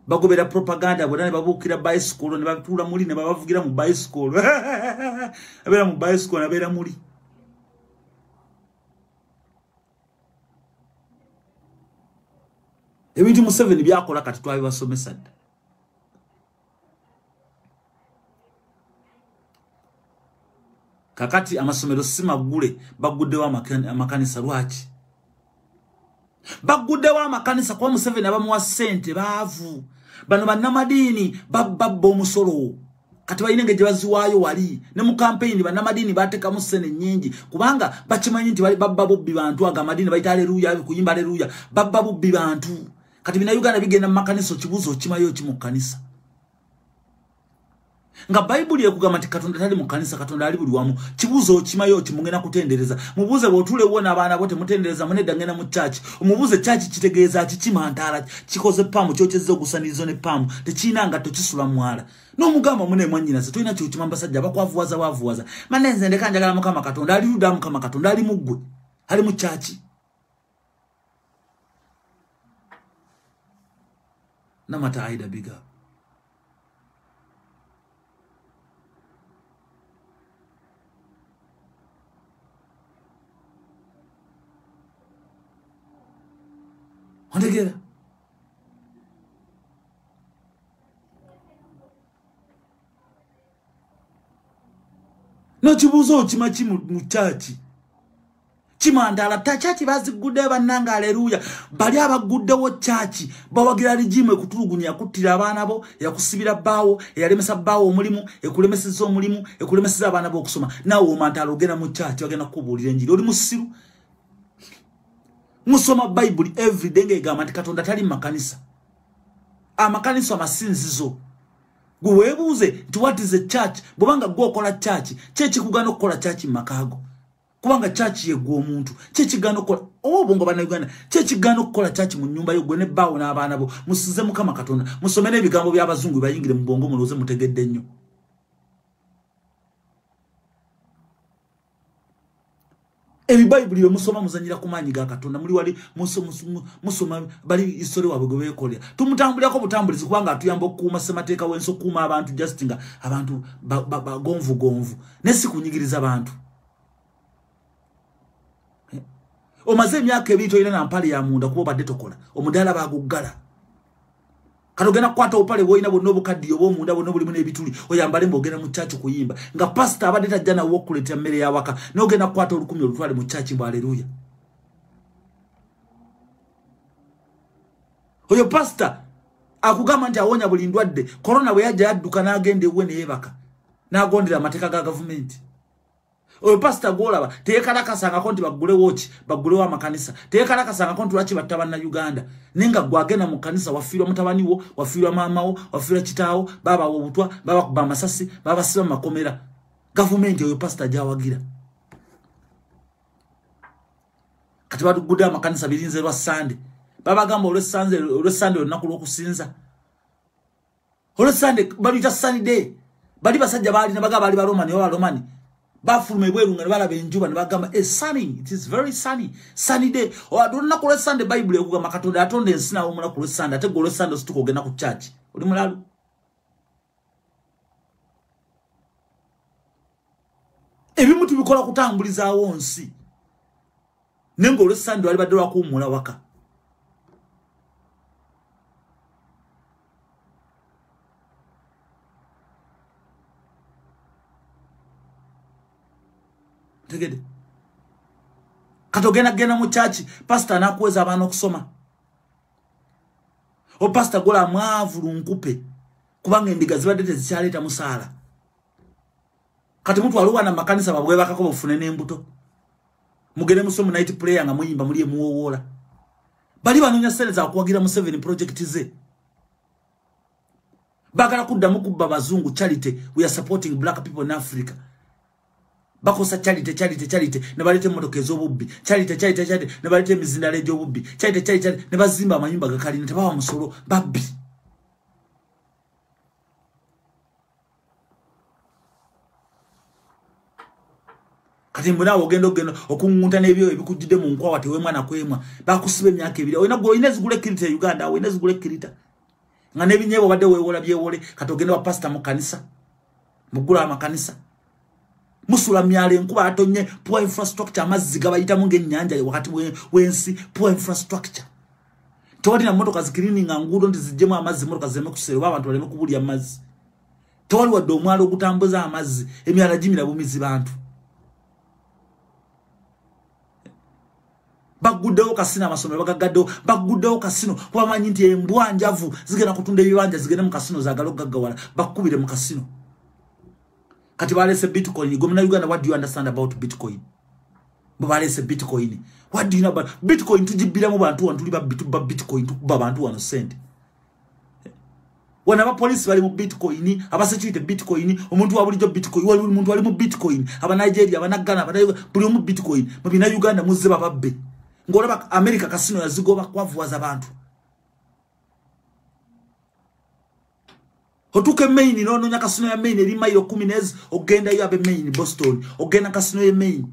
Bagobera propaganda. Bwana ne babukira bicycle. Ne babitula muli ne babavugira mu bicycle. Abera mu bicycle abera muli. Ebintu Museveni byakola kati twabibasomesa dda. Kakati amasomero simagule baguddewo amakanisa lwaki. Baguddewo amakanisa kwa Museveni abamuwa sente baavu. Bano bannamadini babba omusolo. Kati bayinenge gye baziwaayo wali. Ne mu campaign bannamadini batekamu sene nnyingi. Kubanga bakimanyi nti babba bubbi bantu aga madini bayita haleluya kuyimba haleluya. Babba bubbi bantu. Kati bina Uganda bigenda mu makanisa kibuzo kimayo ki mu kanisa. Nga Bible yekugamba nti Katonda tali mu kanisa Katonda ali buli wamu. Kibuzo kimayo ki mungena kutendereza. Mubuze botule wona abaana bote mutendereza munedda ngena mu church. Umubuze church kitegeeza kikimantala kikoze pamu kyokyezza ogusanizo ne pamu. Tekinanga tokisula mwala. No mugamba mune mwanyina se toina kyo kimamba sajja bakwavuwaza wavuwaza. Manenze ndeka njagala mukama Katonda ali ludamu kama Katonda ali muggwe. Ali mu church. Namata Aida big up. Ondegera. no chibuzo chimachi mu chachi chimandala ta chachi bazigude bananga haleluya bali abagudde wo chachi bawagira regime kutulugunya kutira abana bo yakusibira bawo yalemesa bawo omulimu ekulemeseza omulimu ekulemeseza abana bo okusoma nawo omantalo ogena mu chachi ogena kubulira enjiri oli musiru musoma Bible every day ngegamba nti Katonda tali makanisa amakanisa amasinzizo gwebuze nti what is a church bobanga gwo kola church chechi kugana okukola church makago kubanga church yegwo omuntu chechi gano okukola obongo bana Uganda chechi gano okukola church mu nyumba yo gwene bawo n'abaana bo musize mukama Katonda musomere ebigambo by'abazungu bayingire mu bongo muloze mutegedde nnyo ebi Bible yo musoma muzanyira kumanyi ga Katonda muri wali musoma bali isore wabwe bekolya tumutambulako butambulizi kubanga atuyamba okuuma semateeka wenso kuuma abantu justinga abantu gonvu nesi kunyigiriza abantu omaze emyaka ebiri toyina na mpale ya munda kuba badde tokola omudala baguggala katogena kwata opale boyina bonna obukaddiyo bw'omunda bonna bulimu n'ebituli oyambale mbogenda mu chachi kuyimba nga pastor abadde tajja nawo okuleeta mmere ya waka n'ogenda kwata olukumi olutwale mu chachi mbu haleluya oyo pastor akugamba nti awonya buli ndwadde corona bwe yajja yadduka n'agenda ewe ne yebaka n'agondera amateeka ga gavumenti oyo pastor golaba teyekalakasanga konti bagule wochi bagule wa makanisa teyekalakasanga konti lwaki batabana Uganda nenga gwagena mu kanisa wafirwa mutabani wo wafirwa mama wo wafirwa kitaawo baba wo butwa baba kuba masasi baba siba makomera government oyo pastor jawagira kati baduguda makanisa birinze lwa Sunday baba gamba olwe Sunday olunaku lw'okusinza olwe Sunday bali just Sunday bali basajja bali nabaga bali balomani bafulume bweru nga bala benjuba ne bagamba sunny it is very sunny day o adonna ko Sunday Bible ekugamba Katonda atonde ensina wo mula ku Sunday ate golo Sunday situko ogenda ku church oli mulalu ebimutu bikola kutambuliza awonsi nengo lo Sunday wali badde lwakuumula waka tegede katogena gena mu church pastor anakuweza abana okusoma o pastor gola mwavulu nkupe kubanga endiga zibadde tezikyaleta musala kati mtu aluwa na makanisa babwe bakako bufune n'embuto mugene musomo night prayer nga muyimba muliye muwowola bali banonya sele za kuwagira mu 7 project ze bagala kuddamu kubba bazungu charity we are supporting black people in Africa bakosa charity ne balete motoka ez'obubbi charity ne balete emizindalo egy'obubbi charity ne bazimba amanyumba gakalina tebawa musolo babbi kati mbona ogendo okungunta n'ebyo ebikujjidde mu nkwawa tewe mwana kwemwa bakusiba emyaka ebiri oyina zigule kirita Uganda oyina zigule kirita nga nebinyebo badde wewola byewole kati ogenda wa pastor mu kanisa mugula amakanisa musula myale nkuba atonye poor infrastructure amazzi gabayitamu ng'ennyanja wakati wensi poor infrastructure tewali na motoka zikirininga nga nguudo nti zijjemu amazzi motoka zireme kuserwa abantu baleme kubulya amazzi tewali wadde omwalo ogutambuza amazzi emyala gimira bumizi bantu baguddewo kasino amasomero bagagaddewo baguddewo kasino kubamanyi nti embwa njavu zigenda kutunda ebibanja zigende mu kasino zaagala okugaggawala bakubire mu kasino kati balese Bitcoin gomna Uganda what do you understand about Bitcoin balese Bitcoin what do you know about Bitcoin tujibira mu bantu wantuli ba Bitcoin tukuba bantu wano sente wana ba police bali mu Bitcoin abasecurity Bitcoin omuntu wa bulijjo Bitcoin wali omuntu wali mu Bitcoin aba Nigeria aba Ghana aba buli mu Bitcoin mu bina Uganda muzze bababbe ngolaba America kasino yazigoba kwavuwaza abantu otuke main no nya kasino ya main eri mailo 10 ogenda yabe main Boston ogenda kasino ya main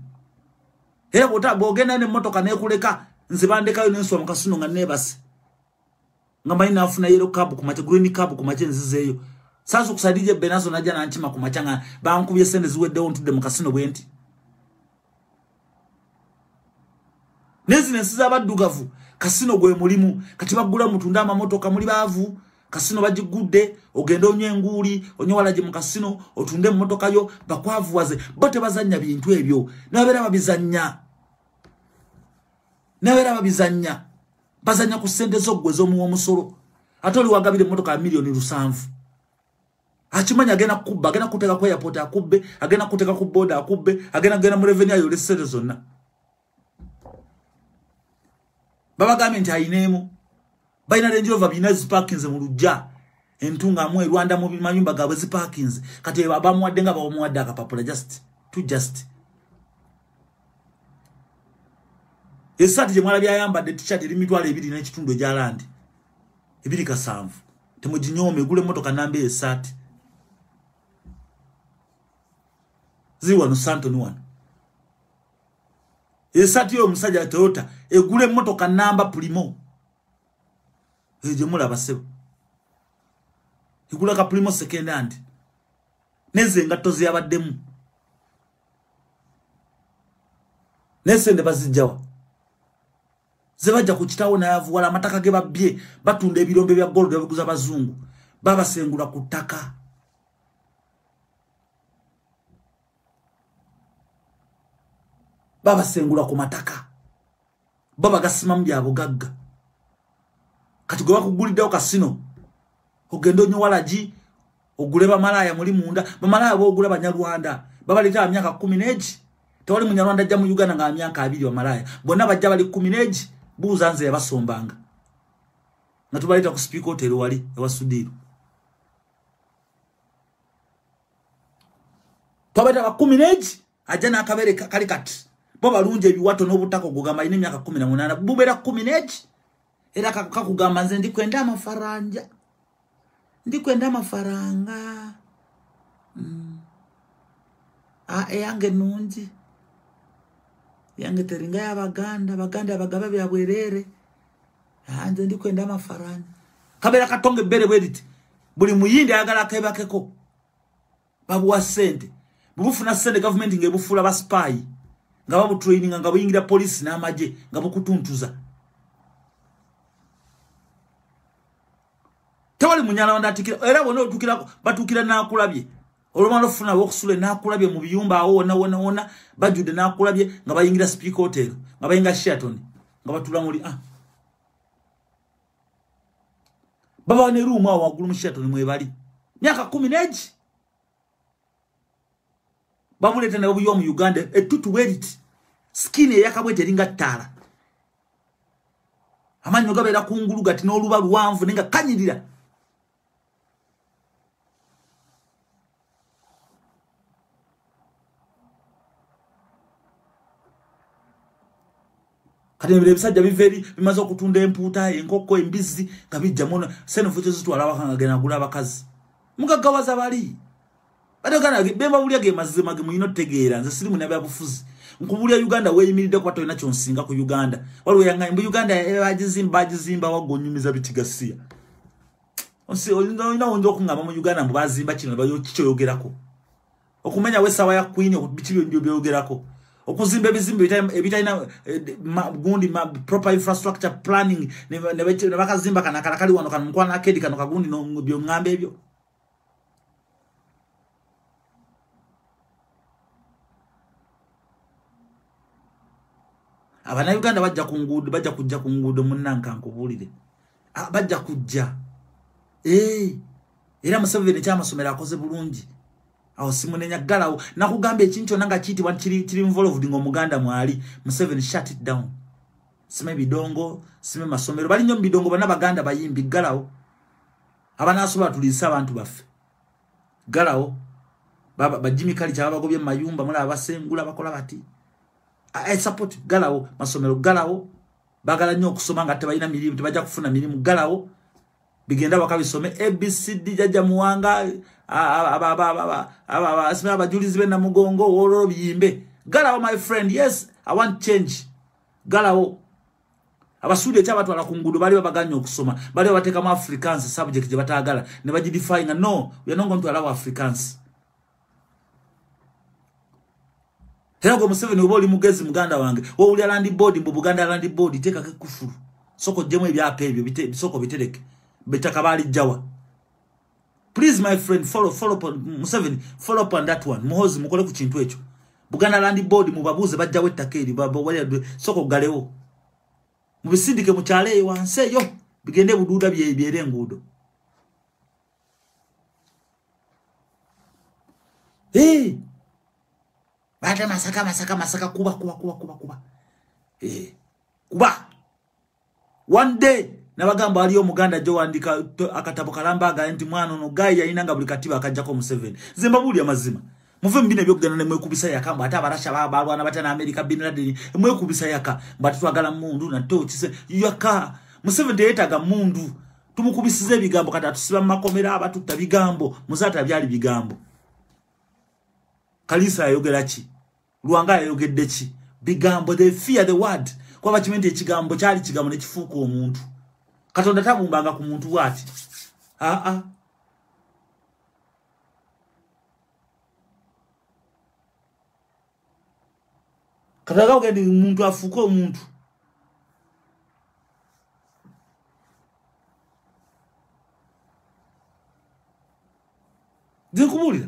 era botabo ogenda ne motoka ne kuleka nzibandeka yo nenso mukasino nga nebase ngamba ina afuna yellow cab kumache green cab kumache nzizeyo sasa kusadije benazo naja na nchima kumachanga bankubye sende ziwedde ontude mukasino bwenti nezi nesiza baddugavu kasino gwe mulimu kati bagula mutunda amamotoka muli bavu kasino bagigude ogenda onye nguli onyola je mu kasino otunde mmotoka yo bakwavuwaze bote bazanya bintu ebyo nabera babizanya bazanya ku sente z'oggwezo mu omusolo atoli wagabire mmotoka milioni 7 achimanya agena kubba agena kuteka kwa airport akubbe agena kuteka ku boda akubbe agena mu revenue ayo lesete zonna baba government ainemu baina Range Rover binazi parkings mu lujja entunga amwe Rwanda mu manyumba gabwe zi parkings kati abamuwadde nga bamuwadde akapapula just esati je mwala byayamba de t-shirt limitwala 2 n'ekitundu ekya land 2 temujinyome gule motoka nambe esati ziwa no santo ni wano esati yo musajja Toyota egule motoka namba primo eje mulaba sebo igula ka primo second hand neze ngato ziyabaddemu nesende bazijjawa zebajja ku kitawo nayavu wala amataka ge babye batunda ebirombe bya gold byabuguza bazungu baba sengula kutaka baba sengula ku mataka baba gasima mbyabo gagga kati gwe bakuguliddewo kasino ogendo nyo walaji oguleba malaya muri munda bamalaya bo ogula banyarwanda baba leta myaka 10 neji tewali munyarwanda ajja mu Uganda nga myaka 2 wa malaya bonna bajja bali 10 neji buzanze yabasombanga natubaleta ku speak hotel wali ewasudiro twabeta ba 10 neji ajana akabere kali kati bo balunje ebiwato n'obutako gugamba ine myaka 18 bubera 10 neji era kakugamba nze ndikwenda amafaranga yange nungi yange teringa y'abaganda abagaba byabwerere nze ndikwenda amafaranga kabera katonge bere bwediti buli muyindi ayagala akebakeko babuwa sente bubufuna sente government ngebufula ba spy nga babu training nga buyingira police n'amaje nga bukutuntuza tawali munyala wanda atikira era bono otukira batukira nakulabye olumalo funa wokusule nakulabye mu biyumba awo wona bajude nakulabye nga bayingira speak hotel nga bayinga Sheraton nga batula muri baba ne room awo wagulu mu Sheraton mwebali myaka 10 neji bamuleta na buyo mu Uganda etutu werit skin yakabwete linga tara amanyo gabera kungulu gati n'oluba luwanvu nenga kanyirira kadebere bisajja biveri bimaze okutunda emputa enkoko embizi kabijja mona seno fucho zitwala wakanga gena gula abakazi mugagawaza bali badogana bemba bulya ge mazima ge muyino tegeera nze siri munabe abufuzi nkubulya Uganda weyimiridde kwa toyina kyonsinga ku Uganda waliwo yanga mbu Uganda bagizimba wagonyumiza bitigasiya onsi olina wonjo okungamba mu Uganda mbu bazimba kino bayo kichoyogerako okumenya wesawa ya queen okubitibyo ndio byogerako okuzimba ebizimbe ebitalina gundi proper infrastructure planning ne bakazimba kana kali wano kana mkwana akedi kano kagundi no byo ngambe ebyo abana Uganda bajja kujja kungudo munnanka nkubulire bajja kujja era Museveni chama somera akoze bulungi awo simunenya galawo nakugamba ekintu nanga kiti wa kiri involved ngo Muganda mwali Museveni shut it down sime bidongo sime masomero bali nyo bidongo bana baganda bayimbi galawo abana asoba tulisa abantu bafe galawo baba Jimmy Kali cyaba gobye mayumba muri abasengula bakola bati I support galawo masomero galawo bagala nyo kusoma nga tebayina mirimu tebajja kufuna mirimu galawo bigenda bakabisome ABCD jajja muwanga asime abajulizi bena mugongo woro biyimbe galawo my friend yes I want change galawo abasudi cy'abantu alakungudo bali babaganyo okusoma bali bateka mu Africans subject je batagala ne bagidefine no we are not going to allow Africans Hego Museveni oboli mugezi Muganda wange wo uli land board mu Buganda land board teka ke kufuru soko jemu ebyape ebyo bisoko bitereke betaka bali jawa. Please my friend, follow upon Museveni, follow up on that one. Muhozi mukole ku kintu ekyo. Buganda Land Board mubabuze bajja wettakeri babo wali soko galewo. Mubisindike mu kyale wanse yo bigende bududa byere ngudo. Bata masaka kuba. Kuba. One day nabagamba aliyo muganda jo andika akatabo kalambaga enti mwana no gaya inanga buli katiba akajjako Museveni. Zimbabwe amazima. Muve mbine byogana ne mwekubisa yaka mbata barasha babalwa na bata na America bin Laden mwekubisa yaka mbata twagala mundu na tochi yaka Museveni yetaga mundu tumukubisize bigambo kata tusiba makomera abatu tabigambo muzata byali bigambo Kalisa yogerachi Luanga yogeddechi bigambo they fear the word kwa bachimente ekigambo kyali kigambo ne kifuuko omuntu Katonda tabumbanga ku muntu wati Kataga ogende umuntu afuko omuntu Dikubulira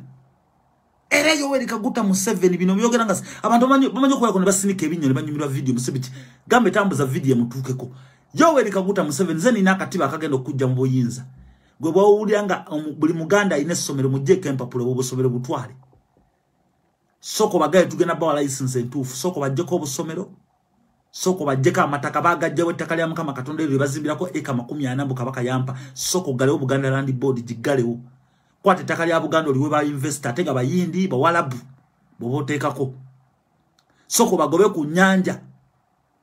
Era Yoweri Kaguta Museveni bino byogera ngasi abantu bamanyo kola kono basinike ebinyo ne banyumirwa video musibiti gambe tambuza video mutukeko Yoweri Kaguta Museveni zeni nakatiba akagenda okujja mu buyinza gwe bawulyanga buli muganda ine somero mujeke empapula obusomero butwale Soko bagaye tugenda bawa license entufu soko bajjeko obusomero soko bajjeka amataka bagajja wettaka lya mukama Katonda eri bazimbirako eka 40 mbu kabaka yampa soko galewo Buganda Land Board jigalewo kwate ettaka lya Buganda oliwe ba investor tega bayindi bawalabu bobotekako soko bagobe ku nyanja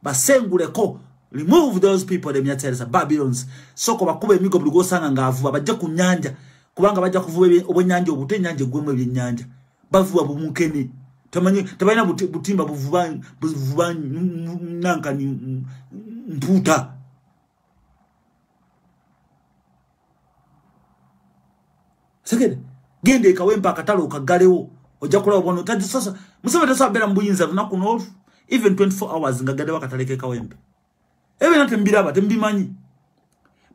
basenguleko remove those people them yatselesa Babylons soko bakube emigo buli gosanga ngavuba bajja ku nyanja kubanga bajja kuvuba obonyanja obute nyanja gwemwe byenyanja bavuba bumukeni tabayina butimba buvuba nanka ni mputa Segede gende kawempa akatalo kagalewo ojja kula obono tadi sasa Museveni tasabera mbuyinza lunaku no even 24 hours ngagade wakataleke kawempe ebe natembiraba tembimanyi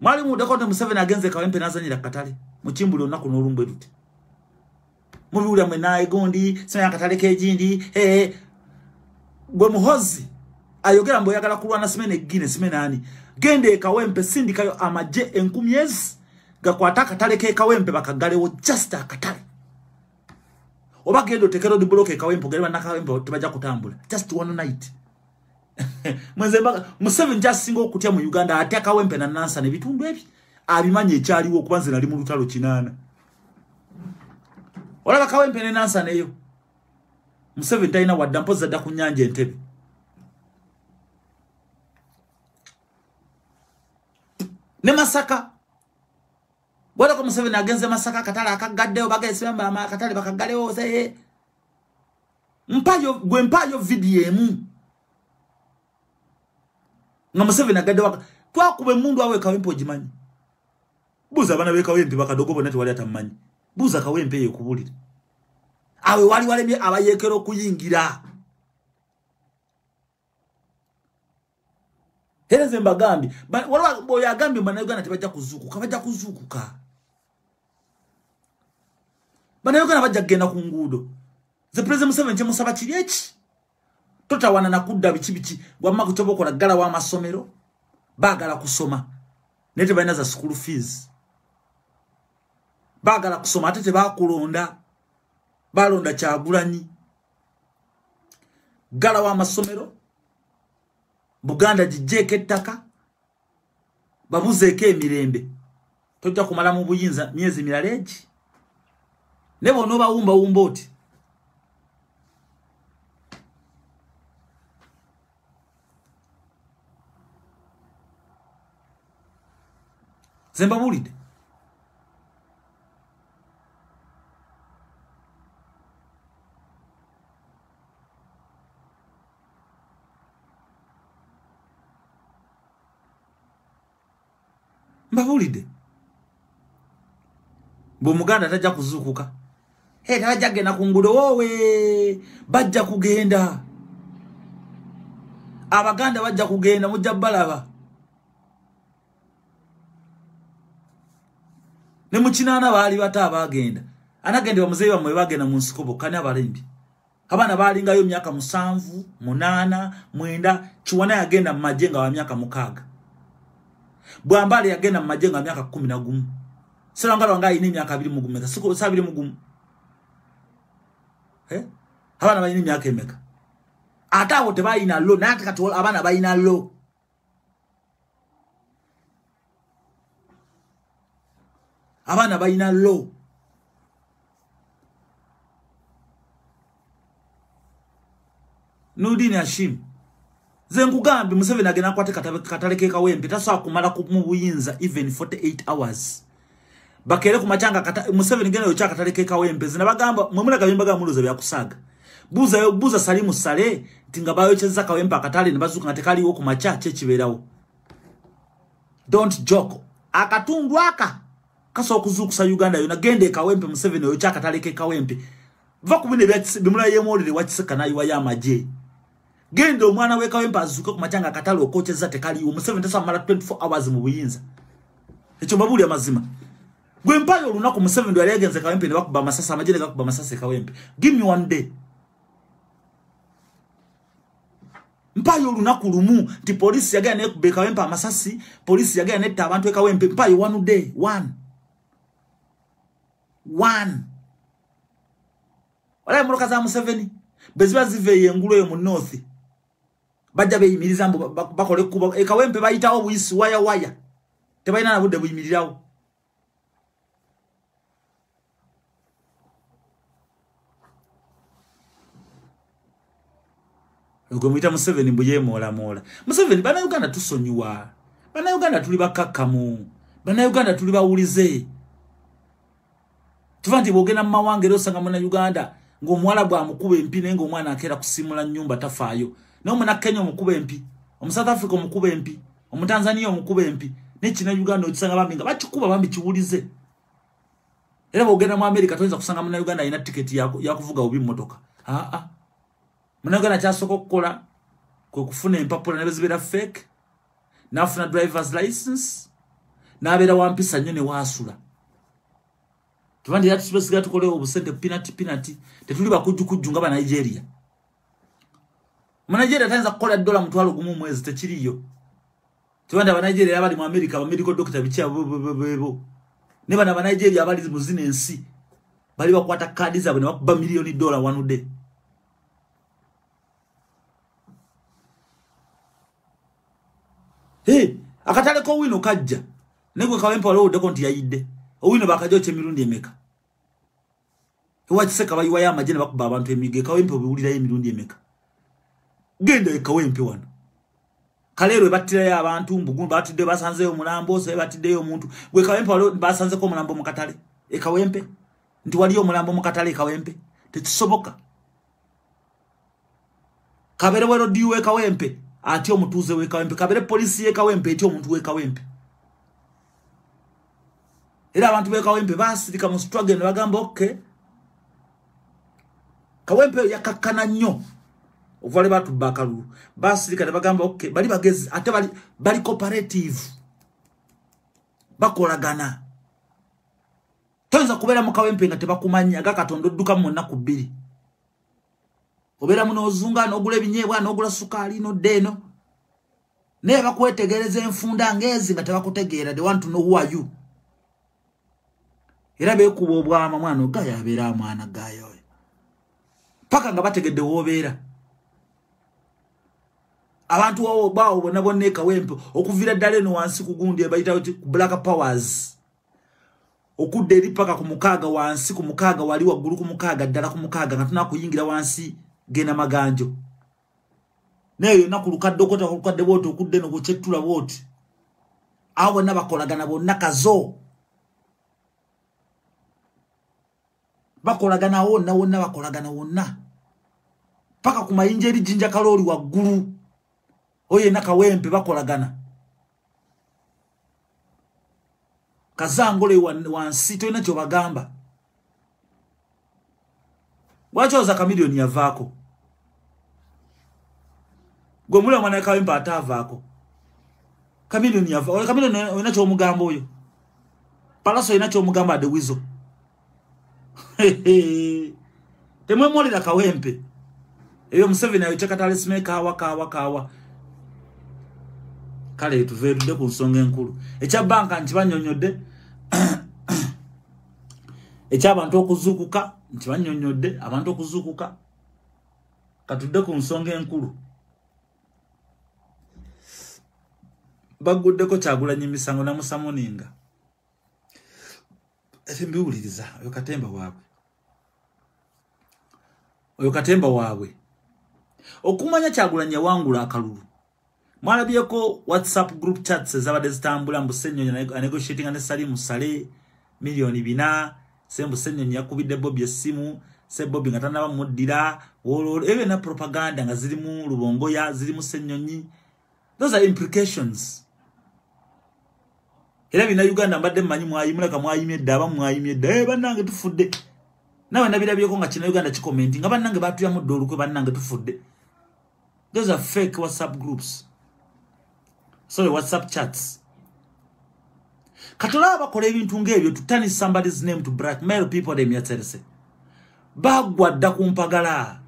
mwali mu Dakota Museveni agenze kawempe nazanyira katale muchimbuli lunaku no lumbe tuti Mubula mwenaye gondi sema kataleke ejindi gwe Muhozi ayogera mbo yagala kulwana simene gine simene ani gende kawempe sindikayo amaje enkumyezi gakwata kataleke kawempe bakagalewo just akatale obagendo tekero di bloke kawempe galiba nakawempe tubaja kutambula just one night mwezemba Museveni just singo kutia mu Uganda ate kawempe na nansa ne bitundu ebi abimanye ekyaliwo kubanze nali mu lutalo kinana Olaba kawempe ne nansa neyo Museveni taina wadda mpoza dda ku nyanja Entebbe ne Masaka Bwala ko Museveni agenze Masaka katala akagaddeyo bagese mama katale bakagalewo se mpayo video emu nga Museveni agaddeyo twakube mundu awe kawempe ojimanyi buza bana be kawempe bakadogo bonati wali atamanyi buza kawempe yekubulira awe wali walemye abayekero kuyingira Hereze mbagambi wala boya agambi bana Uganda tebajja kuzukuka bana Uganda bajja kugenda ku ngudo the president Museveni kye musaba kiri eki totawana nakudda bichi wamma kutobokola gala wa masomero bagala kusoma nete balina za school fees bagala kusoma atete bakulonda balonda Kyagulanyi gala wa masomero Buganda jijeke ettaka babuzeeko emirembe tojja kumala mu buyinza myezi miraleegi nebo no bawumba oti Zemba bulide mbabulide bo muganda tajja kuzukuka tajja gena ku ngudo wowe bajja kugenda abaganda bajja kugenda mujja balaba ne mukinana baali bata abagenda anagende bamuzeyi bamwe bagenda mu nsikobo kani abalimbi abana balinga yo myaka 7 8 9 Chiwana yagenda mu majenga wa myaka 6 Bwambale yagenda mu majenga wa myaka 11 Serangalo nga ine myaka 2 mugumeka siko sabiri mugumu abana bayina myaka emeka ata abo tebayina lo nati kati abana bayina lo abana bayina lo Nudini Hashim Zenkugambi Museveni agena kwate kataleke kawempe taso akumala mu buyinza even 48 hours bakere ku machanga Museveni gena yo chaka kataleke kawempe zinabagamba mwemuna kawemba ga muluza bya kusaga buza Salimu Sale tingabayo cheza kawempa akatale nibazuka ngatekali wo ku machache kiberawo don't joke akatundu aka kaso okuzukusa Uganda yona gende kawempe Museveni yo chaka kataleke kawempe vakubine bimula yemolere wakiseka nayi wa yamaje gende omwana we kawempa azuka ku machanga akatale okocheza tekali wo Museveni tasa mara 24 hours mu buyinza echo mbabuli amazima gwe mpayo lunako Museveni yalegenze kawempe ne bakuba masasa amajene gakuba masasa kawempe give me one day mpayo lunako lumu ti police yagene ekube kawempe amasasi police yagene etta abantu ekawempe mpayo one day one wala muloka za Museveni beziba zive yengulo yo mu north bajja beyimiriza mbo bakole kuba ekawempe bayitawo buyisi waya tebayina na budde buyimirirawo Ugomita Museveni mbuye mola Museveni bana Uganda tusonyiwa bana Uganda tuli bakakamu bana Uganda tuli bawulize tuvanti bogena mawange losanga muna Uganda ngo mwala bwa mukube empi nengo mwana akera kusimula nyumba tafaayo no muna Kenya omukube empi South Africa omukube empi Tanzania omukube empi n'ekina Uganda okisanga baminga bakikuba bambi kiwulize era bogena mu America toyinza kusanga muna Uganda ina ticket ya kuvuga obi motoka muna Uganda kyasoko kukola kwe kufuna empapula nebezibera fake nafuna driver's license nabera wampisa nnyo ne wasula tubandi yatu sibesiga tukole obusente pinati tetuli bakujukujunga ba Nigeria mu Nigeria tanza kukola $1 mutwalo gumu mwezi tekiriyo tubandi aba Nigeria abali mu America ba medical doctor bicha bo ne bana ba Nigeria abali mu zine ensi bali bakwata kadi zabe ne bakuba $1 million one day akatale ko wino kajja negwe kawempa walo de konti yayide owino bakajoche mirundi emeka wakiseka bayiwa ya majene bakuba abantu emige kawempa biwulira emirundi emeka gende kawempe wano kalero batira ya abantu mbugu batide basanze omulambo so batide yo omuntu gwe kawempa walo basanze ko omulambo mukatale kawempe ndi wali omulambo mukatale kawempe tekisoboka kabere wero diwe kawempe ati omutuze we kawempe kabere police ye kawempe eti omuntu we kawempe era abantu be kawempe basirika mu struggle ne bagamba okay kawempe yakakana nnyo ovale batu bakalu basirika ne bagamba okay bali bagezi ate bali cooperative bakolagana tonza kubera mu kawempe nga tebakumanya gakatondo duka mu nnaku 2 obera muno ozunga n'ogula ebinyebwa n'ogula sukali no deno ne bakwetegereza enfunda ngezi nga tebakutegeera they want to know who are you era bekuba obwama mwana ogaya abera mwana gayo paka nga bategedde wobera abantu wawo bawo bonabone kawempe okuvira ddala eno wansi kugundi ebayita black powers okudde eri paka ku mukaga wansi ku mukaga wali waggulu ku mukaga ddala ku mukaga nga tunakuyingira wansi gena maganjo neyo nakulukadde okota kulukadde boto okudde no kuchetula boto abo nabakolagana bonna kazo bakolagana wonna bakolagana wonna paka ku mayinje eri jinja kaloli waggulu oye nakawempe bakolagana kazangole wansi toina kyo bagamba wachoza kamilioni yavako gomula mwana kawempa atavako kamilioni yavako kamilioni oinacho omugambo oyo Palaso inacho mugamba de wizo. Temwe mwoli la kawempe. Eyo Museveni ayocheka talisime kawa. Kale tuverude ku nsonga enkulu. Echa banka ntibanyonyodde. Echa abantu okuzukuka ntibanyonyodde, abantu okuzukuka. Katudde ku nsonga enkulu. Baguddeko Kyagulanyi misango na musamoninga. Mbiwuliriza oyo katemba waabwe. Okumanya Kyagulanyi wangula akalulu. Mwalabyeko WhatsApp group chats ezabadde zitambula Mbusennyonyi negotiating ne Salimu Sale milioni 4 se Mbusennyonyi yakubidde Bobby essimu se Bobby nga tanaba muddira wololo ebe na propaganda nga zirimu Lubongoya zirimu Ssennyonyi. Those are implications. Era bina Uganda mbadde mmanyi mwayimuleka mwayimye daba mwayimye daba bannange tufudde. Nawe nabirabyeko nga kino Uganda kikommenti nga bannange batuyamu dolukwe bannange tufudde. Those are fake WhatsApp groups. Sorry, WhatsApp chats. Katola bakola ebintu ng'ebyo to turn somebody's name to blackmail people them yaterese. Bagwadda kumpagala.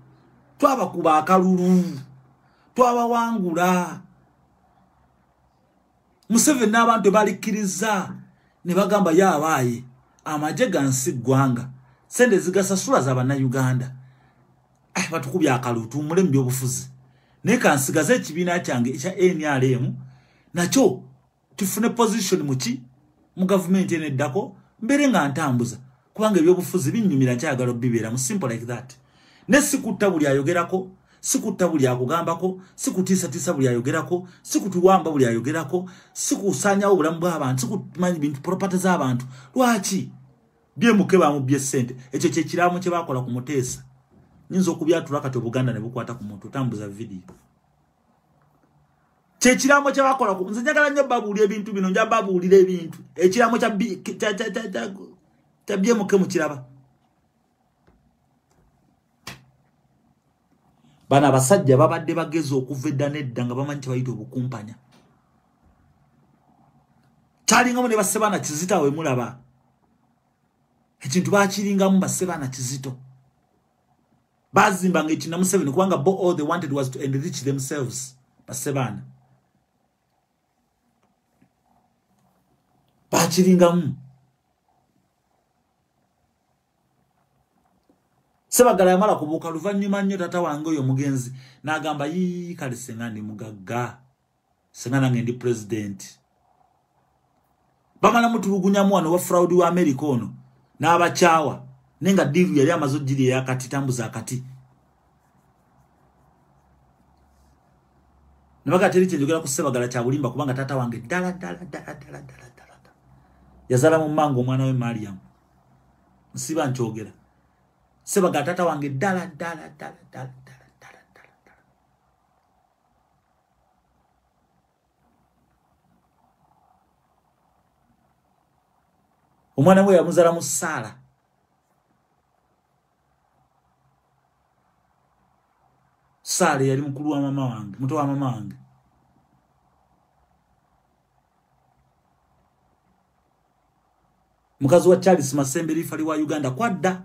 Twaba kuba akalulu. Twaba wangula. Museveni n'abantu balikiriza ne bagamba yabaaye amaje gansi gwanga. Sende zigasasula za bana Uganda. Batukubya akalu tumule mbyo bufuzi. Ne kansigaze ekibina kyange ekya NRM nacho tufune position muki mu government ene dako mbere nga ntambuza kubanga ebyo bufuzi binyumira kyagalo bibera mu simple like that. Ne sikutta buli ayogerako, sikutta buli akugambako, sikutisa tisa buli ayogerako, sikutuwamba buli ayogerako, sikusanya obulamu bw'abantu, sikumanyi bintu property z'abantu. Lwaki byemuke ba mu byesente ekyo kye kiramo kye bakola ku Muteesa. Nyinza okubyatula kati Buganda ne bukwata ku muntu tambuza video. Kye kiramo kye bakola ku nze njagala nnyo babuli ebintu bino nja babulira ebintu. Ekiramo kya byemuke mu kiraba. Bana basajja babadde bageze okuvedda nedda nga bamanyi bayita obukumpanya. Kyalingamu ne basebana Kizito we mulaba. Ekintu bakiringamu basebana Kizito. Bazimbanga ekina Museveni kubanga all they wanted was to enrich themselves. Basebana. Bakiringamu. Sebagala yamala kubuka luvannyuma nnyo tata wange oyo mugenzi n'agamba yi kale senga ndi mugagga senga nange ndi president. Bamala mutulugunyamu wano wa fraud wa America ono n'abakyawa nenga diru yali amazo giri yakati tambuza akati. Nabaga teri kyegera ku Sebagala Kyabulimba kubanga tata wange dala yazala mu mango omwana we Mariam nsiba nkyogera. Sebagala tata wange dala. Omwana we yamuzala mu Sala. Sala yali mukulu wa mama wange, muto wa mama wange. Mukazi wa Charles Masembe lifali wa Uganda kwadda.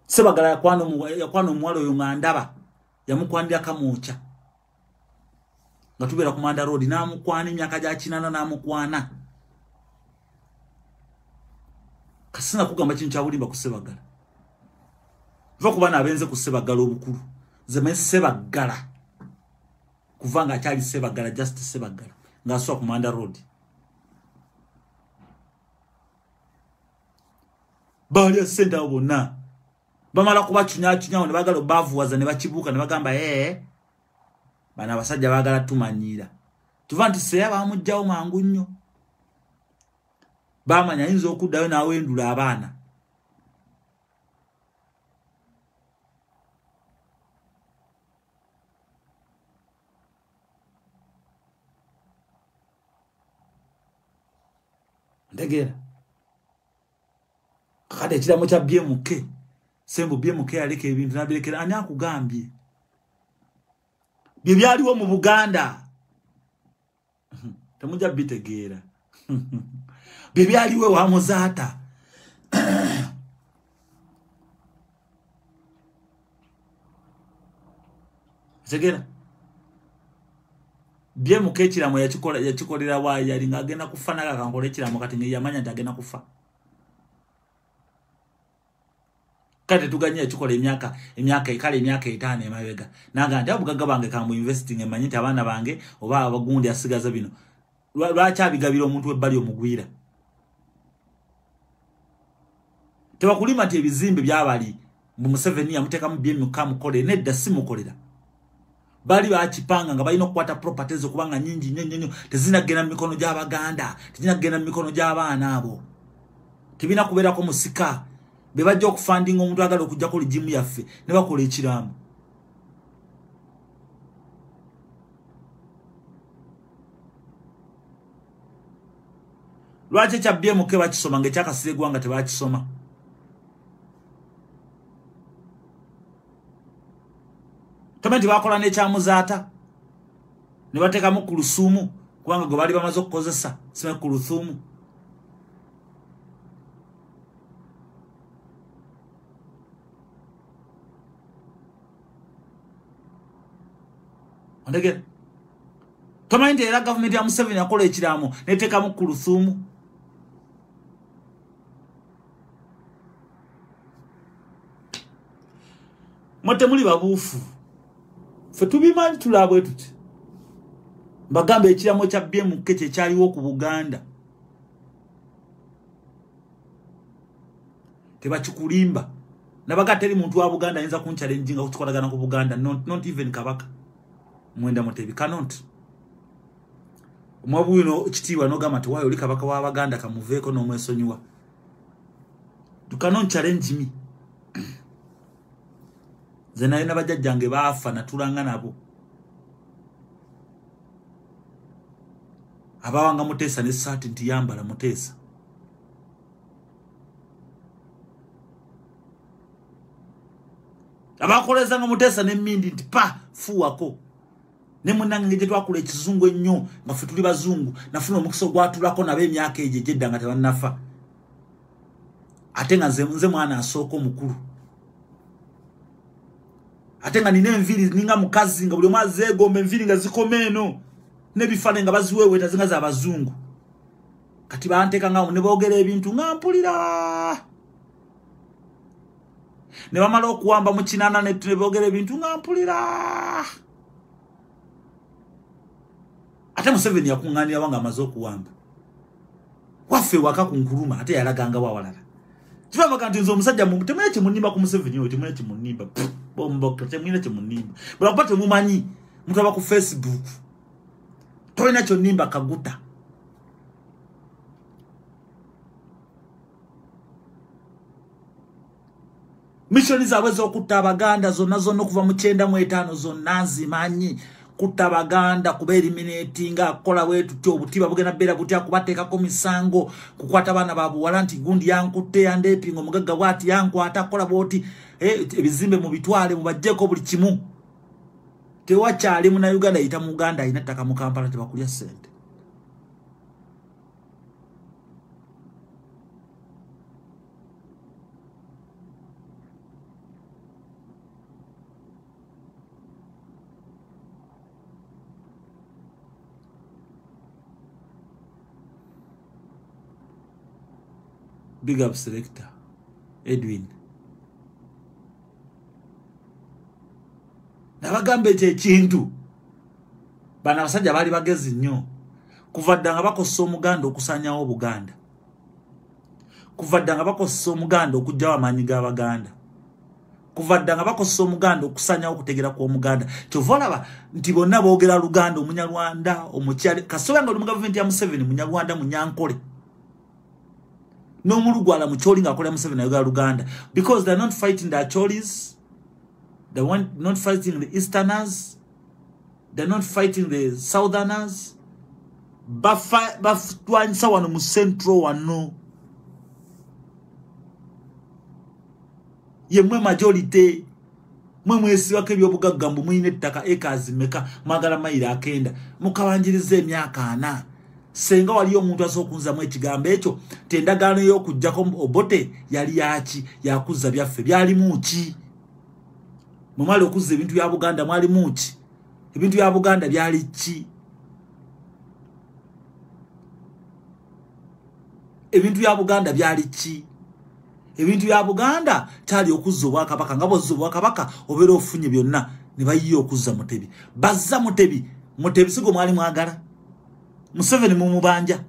Sebagala yakwano mwalo oyo ngandaba yamukwandya kamucha. Nga tubera ku Manda Road n'amukwana emyaka gya kinana n'amukwana. Kasina kugamba kintu Kyabulimba ku Sebagala. Va kubana abenze ku Sebagala obukulu. Zeme Sebagala. Kuvanga akyali Sebagala just Sebagala. Nga aswa ku Manda Road. Bali senta obona. Bamala kubachunya ne bagalo bavuwaza ne bakibuka ne bagamba bana abasajja bagala tumanyira. Tuva nti seya bamujjawo mangu nnyo. Bamanya yinza okuddayo nawe ndula abaana. Ndegera. Kade ekiramo kya BMK. Sembo BMK aleke ebintu nabirekera ani akugambye. Bye byaliwo mu Buganda. Temuja bitegeera. Bibi aliwe wa muzaata. Segera. Bye mukekiramo yakikolera wa yali ngagenda kufa naga kankola ekiramo kati nge yamanya ndagenda kufa. Kati tuganye ekikola emyaka 5 emabega. Nanga ndi abugaga bange kambu investing emanyi nti abaana bange oba abagundi asigaza bino. Lwaki abigabira omuntu webbali omugwira. Tebakulima nti ebizimbe byabali mu Museveni yamutekamu BMK mukole nedda simukolera. Bali bakipanga nga balina okukwata properties okubanga nyingi nnyo tezinagenda mu mikono gy'Abaganda, tezinagenda mu mikono gy'abaana abo. Tebina kubeerako musika be bajja okufundinga omuntu agala okujja ku ligimu yaffe ne bakola ekiramu. Lwaki kya BMK bakisoma ng'ekyakasire gwanga tebakisoma? Tomenti bakola n'ekya muzaata ne bateekamu ku lusuumu kubanga gwe bali bamaze okukozesa sime ku lusuumu. Ondege tomenti era gavumenti ya Museveni yakola ekiramu n'eteekamu ku lusuumu. Mwe muli babuufu. Fe tubimanyi tulabwe tuti. Bagamba ekiramo kya BMK kye kyaliwo ku Buganda. Tebakikulimba. Nabaga teri muntu wa Buganda ayinza kunchallenge nga kutukolagana ku Buganda. Not even Kabaka. Mwenda Mutebi cannot. Omwabuino kitiibwa nogamba ti wayo oli Kabaka wa Baganda kamuveeko n'omwesonyiwa. You cannot challenge me. Zena ina bajajjange baafa natulanga nabo. Abawanga Mutesa ne saati nti yambala Mutesa. Abakoleza nga Mutesa ne Mindi nti pa fuwako. Ne munange gye twakula ekizungu ennyo nga ffe tuli bazungu nafuna omukisa gwatulako nabe emyaka egyo gyedda nga tebannafa. Ate nga nze mwana asooka omukulu. Ate nga nina enviri ninga mukazi nga buli omu azeegomba enviri nga zikoma eno n'ebifaananyi nga baziweeweeta zinga z'abazungu. Kati banteeka nga ne boogera ebintu nga mpulira. Ne bamala okuwamba mu kinana ne boogera ebintu nga mpulira. Ate Museveni yakuŋŋaanira wanga amaze okuwamba. Waffe waka ku Nkuruma ate yalaganga wawalala. Kibaga nti nze omusajja mu temune kimunimba ku Museveni oyo temune kimunimba. Bombo temune kimunimba. Bula kupate mumanyi mutaba ku Facebook. Toyina kyo nimba kaguta. Mishoni zaabwe z'okutta Abaganda zonna okuva mu 95 zonna nzimanyi. Kutta Abaganda kuba eliminatinga akola bwetu tyo obutiba bugenda bbeera butya kubateekako misango kukwata abaana babuwala nti gundi yankutte yandeepinga omugagga bwati yankwata akola bwoti ebizimbe mu bitwale mubajjeko buli kimu. Tewakyali muna Uganda ayita mu Uganda ayina ttaka mu Kampala tebakulya ssente. Big up selector Edwin. Nabagambe ekintu bana basajja bali bagezi nnyo kuva ddanga bakosa omuganda okusanyawo Obuganda. Kuva ddanga bakosa omuganda okujjawo amaanyi g'Abaganda. Kuva ddanga bakosa omuganda okusanyawo okutegera kw'Omuganda. Kyova olaba nti bonna boogera Luganda, Omunyarwanda, Omukyala. Kasooba nga oli mu gavumenti ya Museveni Munyarwanda Munyankole. No mulugwala mucholi nga akola Museveni na Uganda because they're not fighting the Acholis, they're not fighting the Easterners, they're not fighting the Southerners. Bafwanisa wano mu Central wano yemwe majority mwe mwesiwako ebyobugagga mbu muyina ettaka ekazi meka mwagala mayiro akenda mukabanjiriza emyaka 4 senga waliyo omuntu asobola okunzamu ekigambo ekyo tendagaano y'okujjako Obote yali yaki yakuzza byaffe byalimu ki mumali okuzza ebintu bya Buganda mwalimu ki ebintu bya Buganda byali ki ebintu bya Buganda byali ki ebintu bya Buganda kyali okuzza Obwakabaka nga bozza Obwakabaka obeera ofunye byonna ne bayiye okuzza Mutebi bazza Mutebi sigo mwali mwagala Museveni mumubanja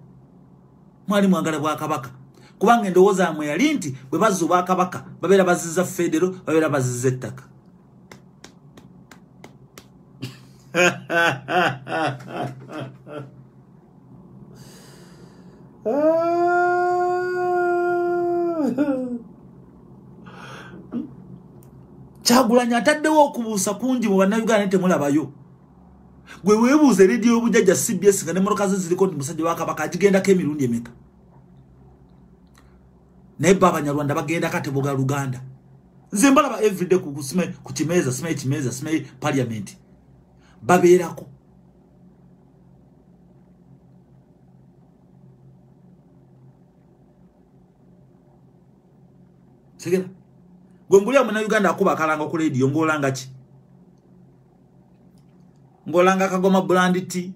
mwali mwagala Bwakabaka kubanga endowooza amwe yali nti bwe bazza Obwakabaka babeera bazizza Federo babeera bazizza ettaka Kyagulanyi ataddewo okubuusa kungi mu bannayuganda temulabayo gwe weebuuza radio y'obujjajja CBS nga ne mmotoka ze ziriko nti musajja wa Kabaka agigendako emirundi emeka naye Abanyarwanda bagenda Kateboga Luganda nze mbalaba everyday ku Kimeza sime parliament babeerako segera gongulya mu Uganda akuba akalanga ku radio ngolanga ki ngolanga Kagoma brand T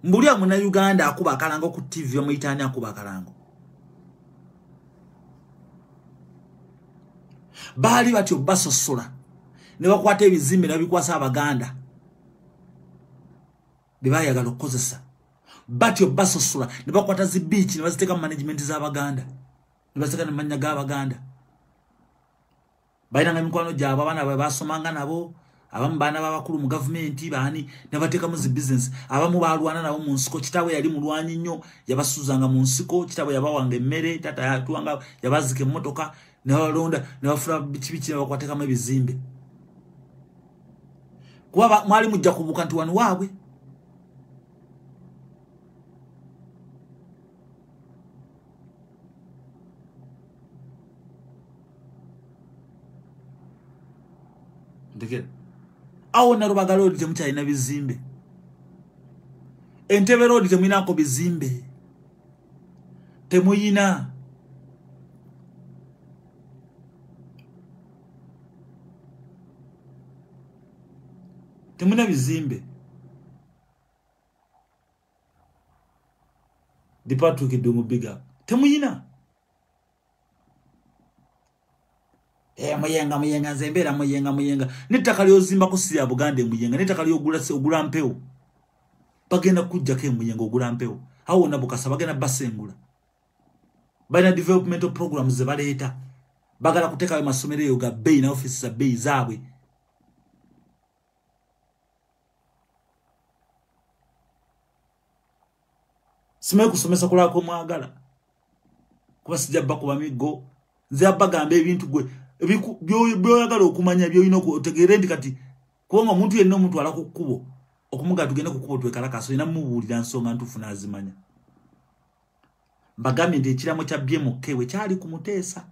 mbulya mu Uganda akuba akalanga ku TV omuyitani akuba akalango bali batyo basosola ne bakwata ebizimbe nabikwasa Abaganda bebayagala okukozesa batyo basosola ne bakwata zi beach ne baziteka management za Abaganda ne baziteka ne manya ga Abaganda bayina nga mikwano gyabo abana basomanga nabo abamu baana babakulu mu government baani ne bateka mu zi business abamu balwana nabo mu nsiko kitawe yali mulwanyi nnyo yabasuzanga mu nsiko kitawe yabawanga emmere tata yatuwanga yabazike mmotoka ne balonda ne bafura bichi ne bakwateka mu bizimbe kuba mwali mujja kubuka nti wanu waabwe ndeke awo na Rubaga road temukyalina bizimbe Entebbe road temuyinako bizimbe temuyina temuna bizimbe Patrick Dungu biga temuyina muyenga zembera muyenga nettaka lyozimba ku siri Buganda muyenga nettaka lyogula mpewo bagenda kujjako muyenga ogula mpewo awo na Bukasa bagenda basengula bana developmental programs ze baleeta bagala kuteka ayo masomero eyo ga bei na office za bei zaabwe sime kusomesa kulako mwagala kuba sijja bakuba migo nze abagamba ebintu gwe byoyagala okumanya byoyina okutegeera ndi kati kubanga omuntu yenna omuntu ala ku kkubo okumuga tugende ku kkubo twekalakaso ina mubuulira nsonga ntufu n'azimanya mbagambye nti ekiramo kya BMK we kyali kumuteesa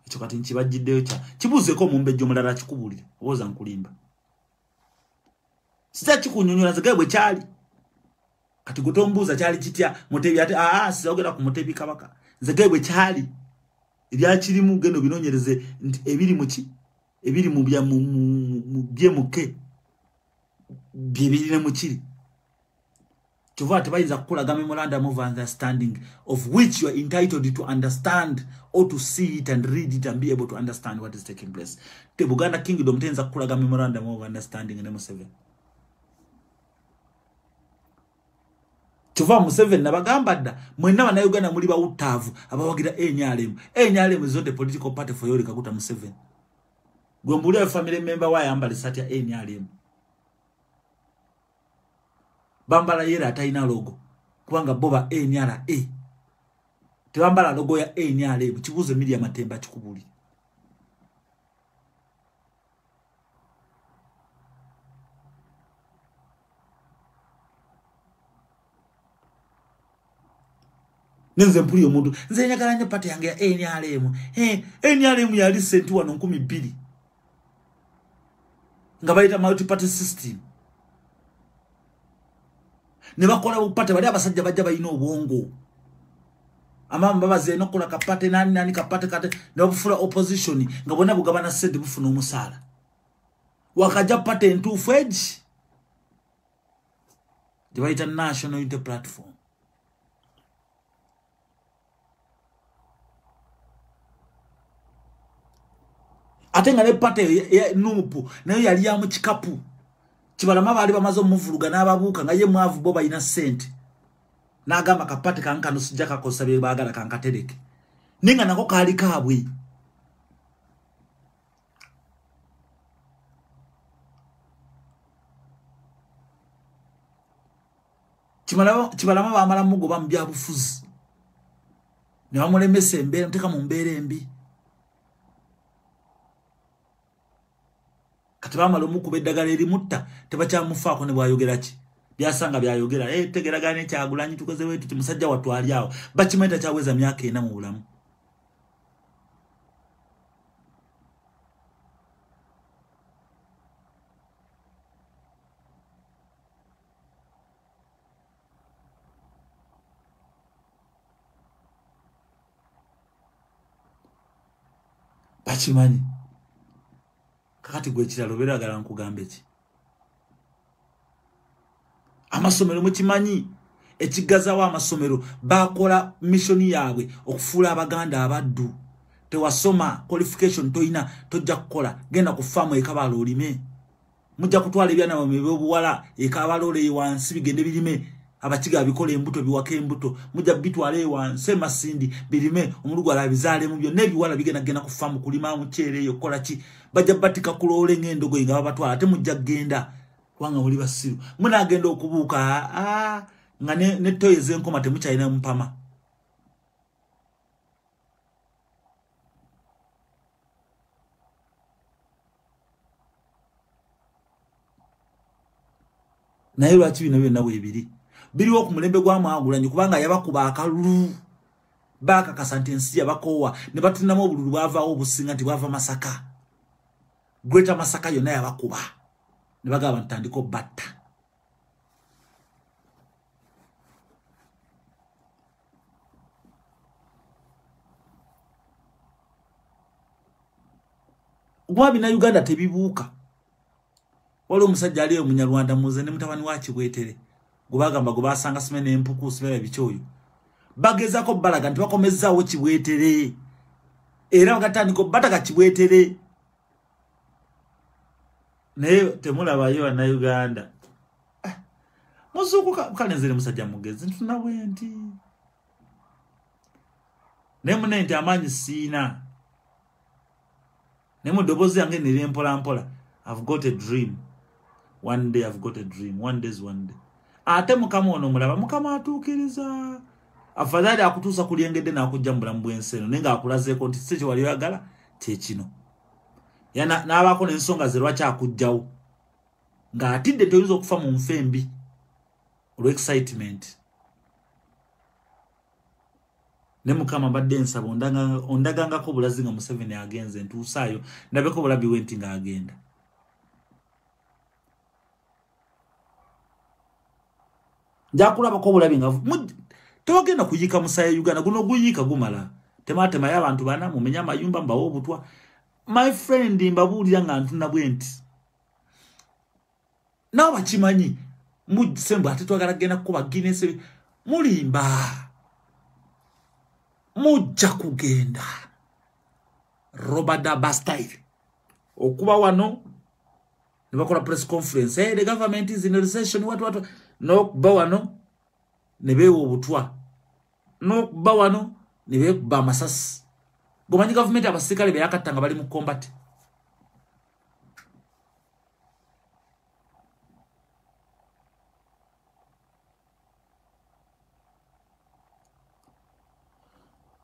ekyo kati nkibajjiddeyo kibuuzeeko omumbejjo omulala kikubuulire obooza nkulimba sita kikunyonyola zegaye bwe kyali kati gutombuuza kyali kitya Mutebi ate sizogera ku Mutebi Kabaka zegaye bwe kyali ebyakirimu gendo binonyereze nti ebiri mu BMK byebirine mu kiri kyova tebayinza kukulaga memorandum of understanding of which you are entitled to understand or to see it and read it and be able to understand what is taking place. Te Buganda Kingdom tenza kukulaga memorandum of understanding ne Museveni. Kyova Museveni nabagamba dda mwenna bannayuganda muli bawuttaavu abawagira NRM zote political party for Yoweri Kaguta Museveni. Gwe mbulira family member wayambala essati ya NRM. Bambala yera atayina logo kubanga boba NRA tebambala logo ya NRA kibuze media Matemba kikubuli Nenze mpuli omuntu nze njagala nnyo pate yange ya NRM. NRM yali senti wano 2,000 nga bayita multi party system. Ne bakola bupate bali abasajja bajja bayina obwongo. Amamba baze nokola kapate nani kapate kate ne bufula opposition nga bonna bugabana sente bufuna omusala. Wakaja pate ntuufu edge. Dibaita National Unity Platform. Atenga ne pate ya nupu nayo yali ya mu kikapu. Kibalama bali bamazo muvuluga n'ababuuka nga ye mwavu bo bayina sente. Nagamba kapate kankano sijja kakosa bye bagala kankatereke. Ninga nako kali kabwe. Kibalama bamala mugo bambya bufuzi. Ne bamulemesa embeera nteka mu mbeera embi. Kati bamala omukube eddagala erimutta tebakyamufaako ne bwayogera ki. Byasanga byayogera tegeragane kyagulanyi tukoze wetu timusajja watwali awo bakimeta kyaweza myaka 4 mu bulamu. Bakimanyi kakati gwe kiralo beragala nkugambe ki. Amasomero mukimanyi ekigazawo amasomero bakola missioni yaabwe okufuula abaganda abaddu. Tewasoma qualification toina tojja kukola genda ku farm ekabalo olime. Mujja kutwala ebyana mu byobuwala ekabalo le wansi bigende birime. Abakiga bikola embuto biwaka embuto mujja bitwala ewansi masindi birime omulugu alabizaale mu byo nebiwala bigenda ku farm kulima mukyere eyo kola ki. Bajja batika kulole ng'endogo nga babatwala ate mujja genda wanga oli basiru muna agenda okubuuka nga ne toyeze enkoma temukyalina mpama. Naye lwaki bino byonna bwebiri biriwo ku mulembe gw'amwagulanyi kubanga yabakuba akalulu bakakasa nti ensi yabakowa ne batunamu obululu bwavaawo obusinga nti bwava Masaka. Greater Masaka yonna yabakuba ne bagaba ntandiko batta. Gwabi na Uganda tebibuuka. Waliwo omusajja aliyo Munyarwanda muze ne mutabani wa Kibwetere gubagamba gubasanga simene empuku simene bikyoyo bagezako balaga nti bakomezaawo Kibwetere era bagatandiko bataka Kibwetere naye temulabayo na Uganda. Muzuku kanezere musajja mugezi ntuna bwenti ne munente amanyi sina ne mudobozi yange nire mpola mpola. I've got a dream. One day I've got a dream. One day is one day. Ate mukama ono mulaba mukama atukiriza. Afadhali akutusa kulyengedde na akujjambula mbwenseno nenga akulazeeko nti sije wali yagala kyekino. Yana n'abako n'ensonga ze lwaki akujjawo. Nga atidde toyinza okufa mu nfembi. Olwo excitement. Ne mukama badde nsaba ondagangako bulazi nga Museveni agenze ntuusaayo ndabeko bulabi wenti nga agenda. Njakulaba ko bulabi nga togenda kuyika musaya Uganda guno guyika gumala. Tematema y'abantu bana mumenya mayumba mbawo obutwa. My friend mbabulira nga ntuna bwenti. Nawo bakimanyi musembo ate twagala genda kuba Guinness mulimba. Mujja kugenda Robada Bastile okuba wano ne bakola press conference. The government is in a recession. What no bawano ne bewo obutwa no bawano ne be ba masasi. Gomanyi government abasikale beyakatanga bali mu combat.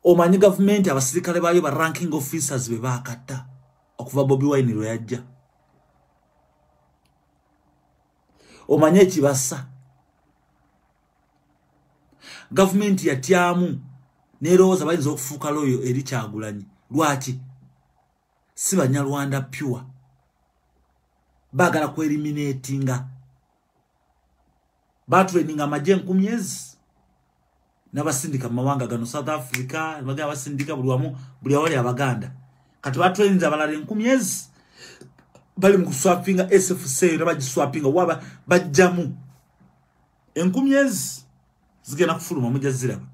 Omanyi government abasirikale bayo ba ranking officers be bakata okuva Bobi Wine lwe yajja. Omanyi ekibasa government yatyamu nerowooza bayinza okufuuka loyo eri Kyagulanyi. Lwaki? Si Banyarwanda pure. Bagala kweliminatinga. Batraininga amagye 10,000 n'abasindika mu mawanga gano South Africa, bagala basindika buli wamu buli awali Abaganda. Kati batraininga abalala 10,000 bali mu kuswapinga SFC n'abagiswapinga waba bajjamu 10,000 zigenda kufuluma mujja ziraba.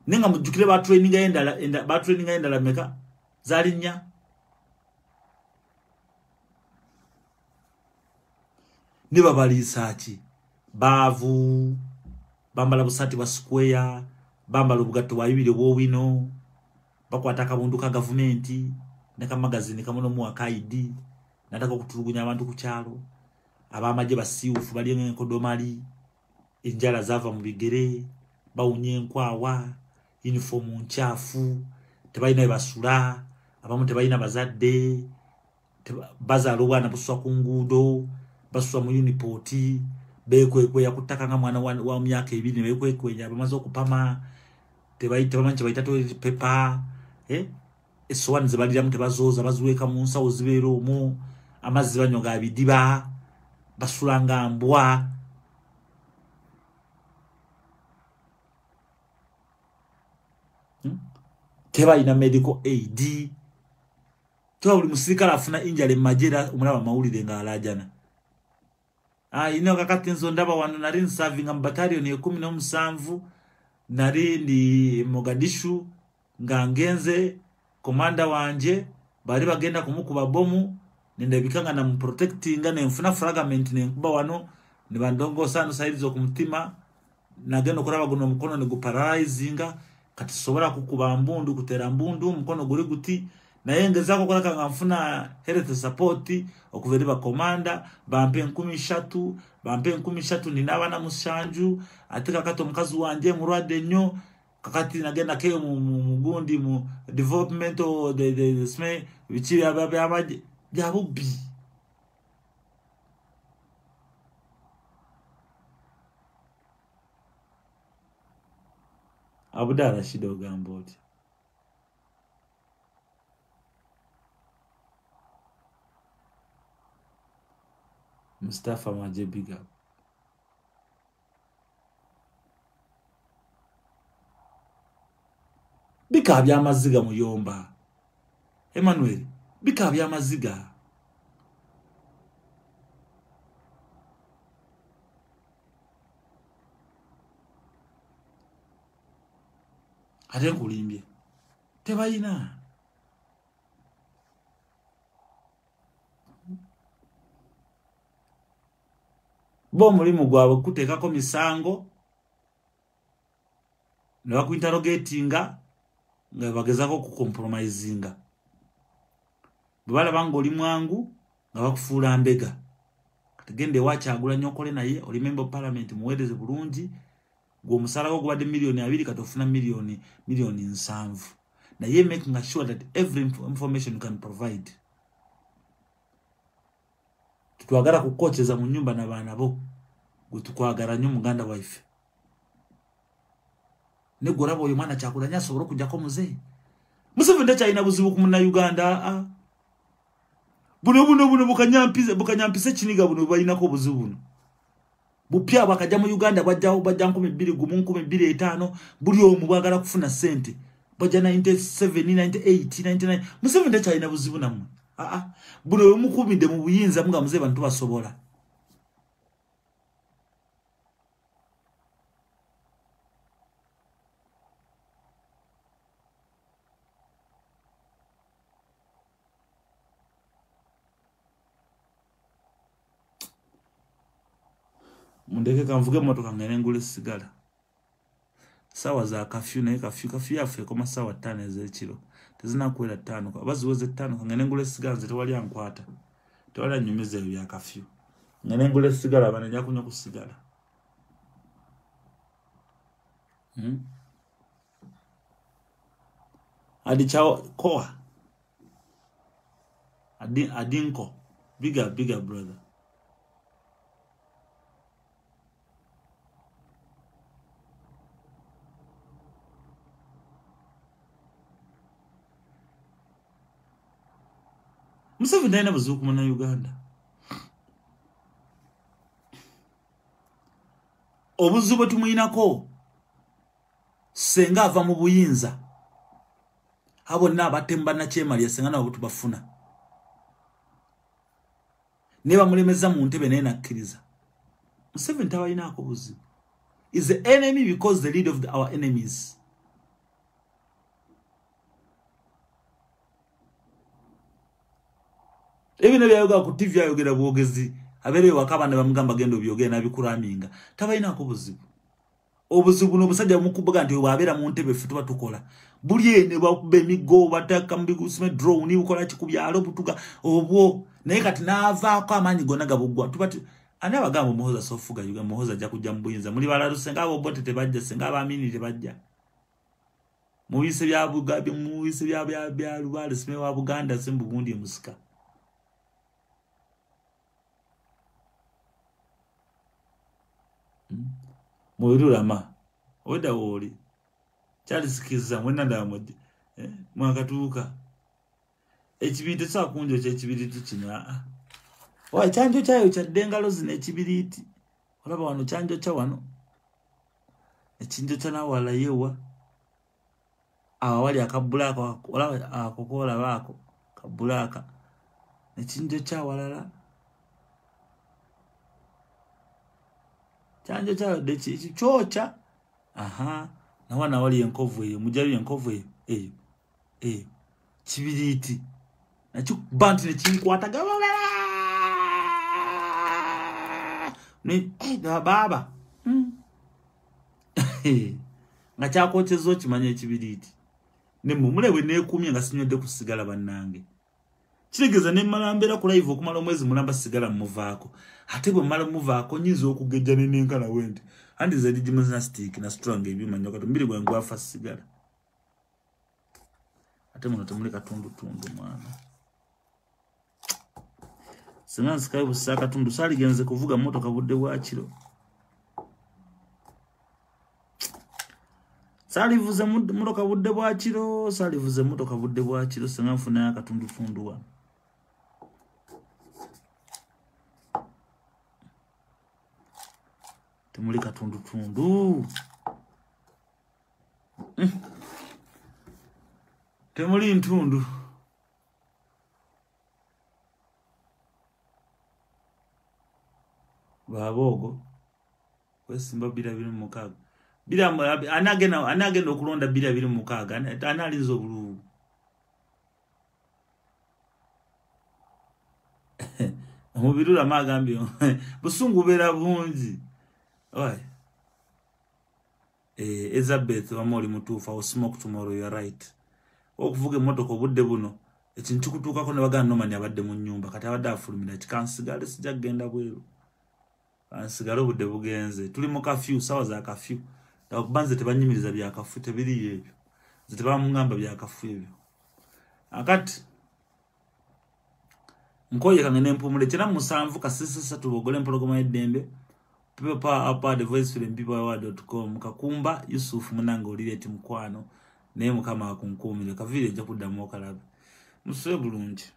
Nenga mujjukire batraininga endala meka zali 4. Niba balisaaki baavu bambala busati bwa square bambala obugatto bwa yibire bwowino bakwata akabundu ka gavumenti neka magazine kamono mu akaidi nataka kutulugunya abantu ku kyalo abamajje basiufu bali enkodomali enjala zava mu bigere bawunye enkwawa uniform nchafu tebalina basula abamu tebalina bazadde bazalo bwana buswa ku ngudo baswa mu uniport bekwekwe yakutaka nga mwana wa myaka 2 bekwekwe abamaze okupama tebamanche bayita toilet paper eswani zebalira mute bazoza bazuweka mu nsawo zibero mu amazzi banyoga abidiba basulanga mbwa teba ina medical aid tuwa buli musirikala afuna injale majera umulaba mawulire nga alajana ino kakati nzo ndaba wano nari nserving battalion ya 17 nari ndi Mogadishu nga ngenze komanda wanje bali bagenda kumukuba bomu nindabikanga na protectinga ne mfuna fragment ne kuba wano ni bandongo sana saizo kumtima nagenda kuraba guno mukono ne guparalyzinga kati sobora kukuba mbundu kutera mbundu mukono guri guti na yengezako kolaka nga mfuna health support okuveri ba komanda bampe 13 ninaba na mushanju atika kato mukazi wanje murwade nnyo kakati nagenda keyo mugundi mu development the sme bichi abaje byabubi Abdala Shido Gamboti Mustafa Maje big up. Bika byamaziga muyomba. Emmanuel, bika byamaziga. Ate kulimbye. Tebayina. Bo mulimu gwabo kutekako misango ne bakuinterrogatinga nga bagezako ku compromisinga bwala bango oli mwangu nga bakufuula mbega kategende wakyagula nyokole naye oli member parliament muwedeze bulungi gwo musalago gubadde milioni 2 katofuna milioni 7 naye making sure that every information you can provide. Tutwagara kukocheza mu nyumba na bana bo gutukwagara nyo muganda wife ne gorabo yo mwana chakula nyasoboro kujja ko muze musevende chaina buzibu ku muna Uganda buno bukanyampize kiniga buno balina ko buzibu bupya bakaja mu Uganda bajja 2,000 gumu 2,500 buli omu bwagala kufuna sente bajja 97 98 99 musevende chaina buzibu namwe buno mukubinde mu buyinza mga muze bantu basobola mundeke kamvuge motoka ngene ngule sigala sawa za kafyu na kafyu yafe koma sawa 5 ezekiro tezina kwela 5 abaziweze 5 kangene ngule sigala zetwali ankwata tewali nyumeze ya kafyu ngene ngule sigala bananya kunya kusigala adi chao koa adinko bigger brother Museveni talina buzibu na Uganda. Obuzibu tumuyinako senga ava mu buyinza abo n'abatemba na kyemali senga nabo tubafuna ne bamulemeza mu ntebe naye nakkiriza. Museveni tawayinako buzibu. Is the enemy because the leader of our enemies. Ebino byayoga ku TV ayogera bwogezi abere wakabana bamugamba gendo byogera nabikuraminga tabayinako buzibu. Obuzibu n'obusajja mukubuga nti wabera mu ntebe ffe tuba tukola buli ene bakube emigo bataka mbigusime drone ukola kikubyalo butuga obwo naye kati navaako amaanyi gonna gabugwa tuba ani abagamba Muhoza sofuga yuga Muhoza ajja kujja mbuyinza muli balalo senga abo bote tebajja senga abaamini tebajja mubise bya bugabi mubise bya lubale sime wa Buganda sembu gundi musika. Mwirulama oda woli kyalisikiza mwena ndamodi mwakatuuka ekibintu kya kunjo kye kibiriti kina wa chanjo kyayo kya dengalo zine ekibiriti olaba wano chanjo kya wano ekinjo kya nawala yewa awali akabulaka olaba akokola bako kabulaka ekinjo kya walala chanjo cha dechi chocha aha na wana wali enkovu eyo mujabi enkovu eyo kibiriti nacho bantu ne kinkwata ne baba nga kyakochezo kimanye ekibiriti ne mumulewe nekumye nga sinywedde kusigala bannange kiregeza ne malambera ku live okumala omwezi mulamba sigala muvaako ate bwe mala muvaako nyizo okugejja nenkana wende andi zedi gymnastic na strong ebyuma nyoka mbiri gwe ngwafa sigala ate muno temuleka tundu mwana singa sikayo busaka tundu sali genze kuvuga motoka budde bwakiro sali vuze motoka budde bwakiro sali vuze motoka budde bwakiro singa mfuna akatundu wa temuli katundu temuli ntundu babogo kwesimba bila mukaga bila anagena okulonda bila mukaga analizo bulu mubirula magambyo busungu bera bungi oi Elizabeth wamoli mutufa o smoke tomorrow you are right okuvuga motoka obudde buno ekintu kutuuka ko ne bagana nomani abadde mu nyumba kati abadde afulumira kikansigale sija genda bweru ansigale obudde bugenze tuli mu kafyu sawa za kafyu takubanze tebanyimiriza bya kafu tebiri yebyo ziteba mungamba bya kafu ebyo akati nkoye kangene mpumule kira musanvu kasisisa tubogole mpologoma edembe people power up the voice from peoplepower.com kakumba Yusuf munanga olire timkwano ne mukama akunkumire kavire nja kuddamu okalabe muswe bulungi